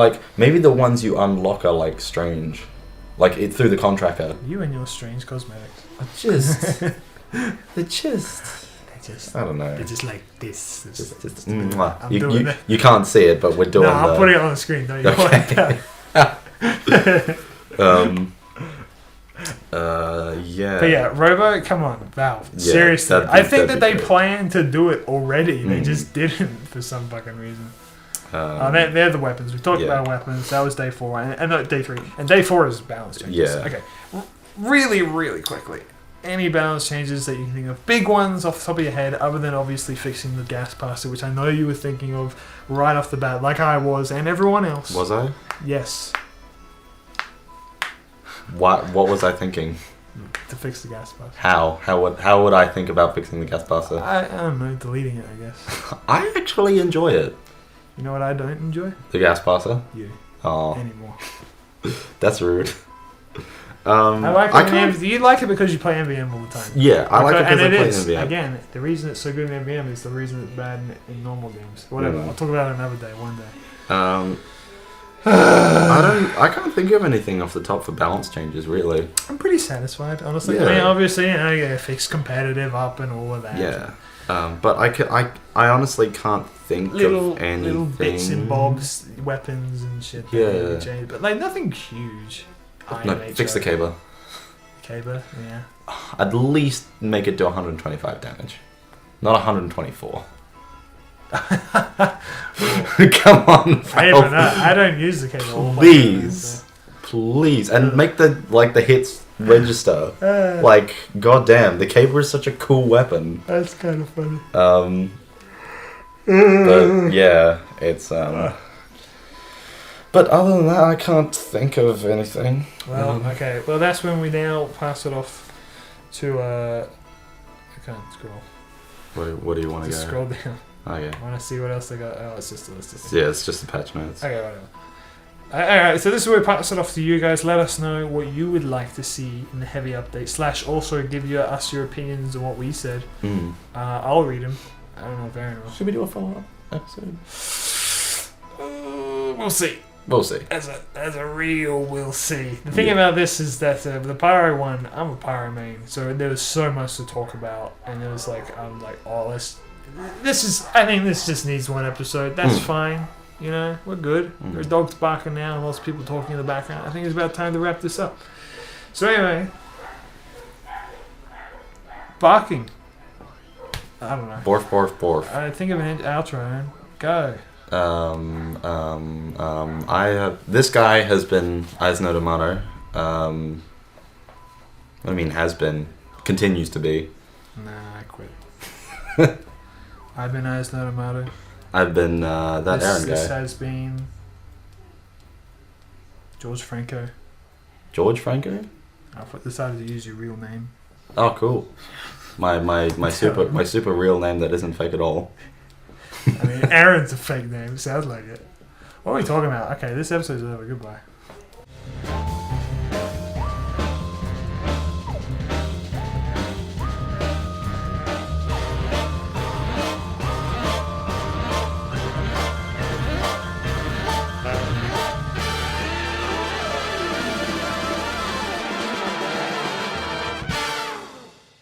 Speaker 2: the ones you unlock are like strange, like through the contractor.
Speaker 1: You and your strange cosmetics.
Speaker 2: They're just. I don't know.
Speaker 1: They're just like this.
Speaker 2: You can't see it, but we're doing.
Speaker 1: No, I'm putting it on the screen. Don't you
Speaker 2: yeah.
Speaker 1: But yeah, Robo, come on, Valve. Yeah, Seriously. I think that they planned to do it already. They just didn't for some fucking reason. They're the weapons. We talked
Speaker 2: Yeah.
Speaker 1: about weapons. That was day 4, and no, day 3. And day 4 is balance changes.
Speaker 2: Yeah.
Speaker 1: Okay. Really, really quickly. Any balance changes that you can think of? Big ones off the top of your head, other than obviously fixing the gas passer, which I know you were thinking of right off the bat, like I was, and everyone else.
Speaker 2: Was I?
Speaker 1: Yes.
Speaker 2: What was I thinking?
Speaker 1: To fix the gas passer.
Speaker 2: How would I think about fixing the gas passer?
Speaker 1: I don't know, deleting it, I guess.
Speaker 2: I actually enjoy it.
Speaker 1: You know what I don't enjoy?
Speaker 2: The gas passer?
Speaker 1: You.
Speaker 2: Oh,
Speaker 1: Anymore.
Speaker 2: that's rude.
Speaker 1: I like
Speaker 2: I
Speaker 1: it.
Speaker 2: can't-
Speaker 1: You like it because you play MVM all the time.
Speaker 2: Yeah, I like it because I
Speaker 1: and it
Speaker 2: play
Speaker 1: is,
Speaker 2: NVM.
Speaker 1: again, the reason it's so good in MVM is the reason it's bad in normal games. Whatever.
Speaker 2: Mm.
Speaker 1: I'll talk about it another day, one day.
Speaker 2: I can't think of anything off the top for balance changes, really.
Speaker 1: I'm pretty satisfied, honestly.
Speaker 2: Yeah.
Speaker 1: I mean, obviously, you know, you fix competitive up and all of that.
Speaker 2: Yeah. But I honestly can't think
Speaker 1: Little
Speaker 2: of anything.
Speaker 1: bits and bobs, weapons and shit. that
Speaker 2: Yeah.
Speaker 1: really change, but like nothing huge.
Speaker 2: No, fix the caber.
Speaker 1: Caber, yeah.
Speaker 2: At least make it do 125 damage. Not 124. Come on, Valve.
Speaker 1: I don't use the caber. all my
Speaker 2: Please. Please. And make the hits register.
Speaker 1: times,
Speaker 2: Like, goddamn, the caber is such a cool weapon.
Speaker 1: that's kind of funny.
Speaker 2: But yeah, it's But other than that, I can't think of anything.
Speaker 1: Well, okay. Well, that's when we now pass it off to I can't scroll.
Speaker 2: What do you want to
Speaker 1: Just
Speaker 2: go?
Speaker 1: scroll down.
Speaker 2: Oh yeah.
Speaker 1: I want to see what else they got. Oh, it's just a list of things.
Speaker 2: Yeah, it's just the patch notes.
Speaker 1: Okay, whatever. Alright, so this is where we pass it off to you guys. Let us know what you would like to see in the heavy update. / also give us your opinions on what we said.
Speaker 2: Mm.
Speaker 1: I'll read them. I don't know if Aaron will.
Speaker 2: Should we do a follow-up episode?
Speaker 1: We'll see.
Speaker 2: We'll see.
Speaker 1: As a real, we'll see. The thing about this is that the Pyro one, I'm a Pyro main, so there was so much to talk about, and it was like, I'm like, oh, I think this just needs one episode. That's fine. You know, we're good. There's dogs barking now, and lots of people talking in the background. I think it's about time to wrap this up. So anyway, barking. I don't know.
Speaker 2: Borf, borf, borf.
Speaker 1: I think of an outro. Man. Go.
Speaker 2: This guy has been Ihasnotomato. I mean, has been, continues to be.
Speaker 1: Nah, I quit. I've been Ihasnotomato.
Speaker 2: I've been that Aaron
Speaker 1: This
Speaker 2: guy.
Speaker 1: has been George Franco.
Speaker 2: George Franco?
Speaker 1: I decided to use your real name.
Speaker 2: Oh, cool. My super real name that isn't fake at all.
Speaker 1: I mean, Aaron's a fake name. Sounds like it. What are we talking about? Okay, this episode's over. Goodbye.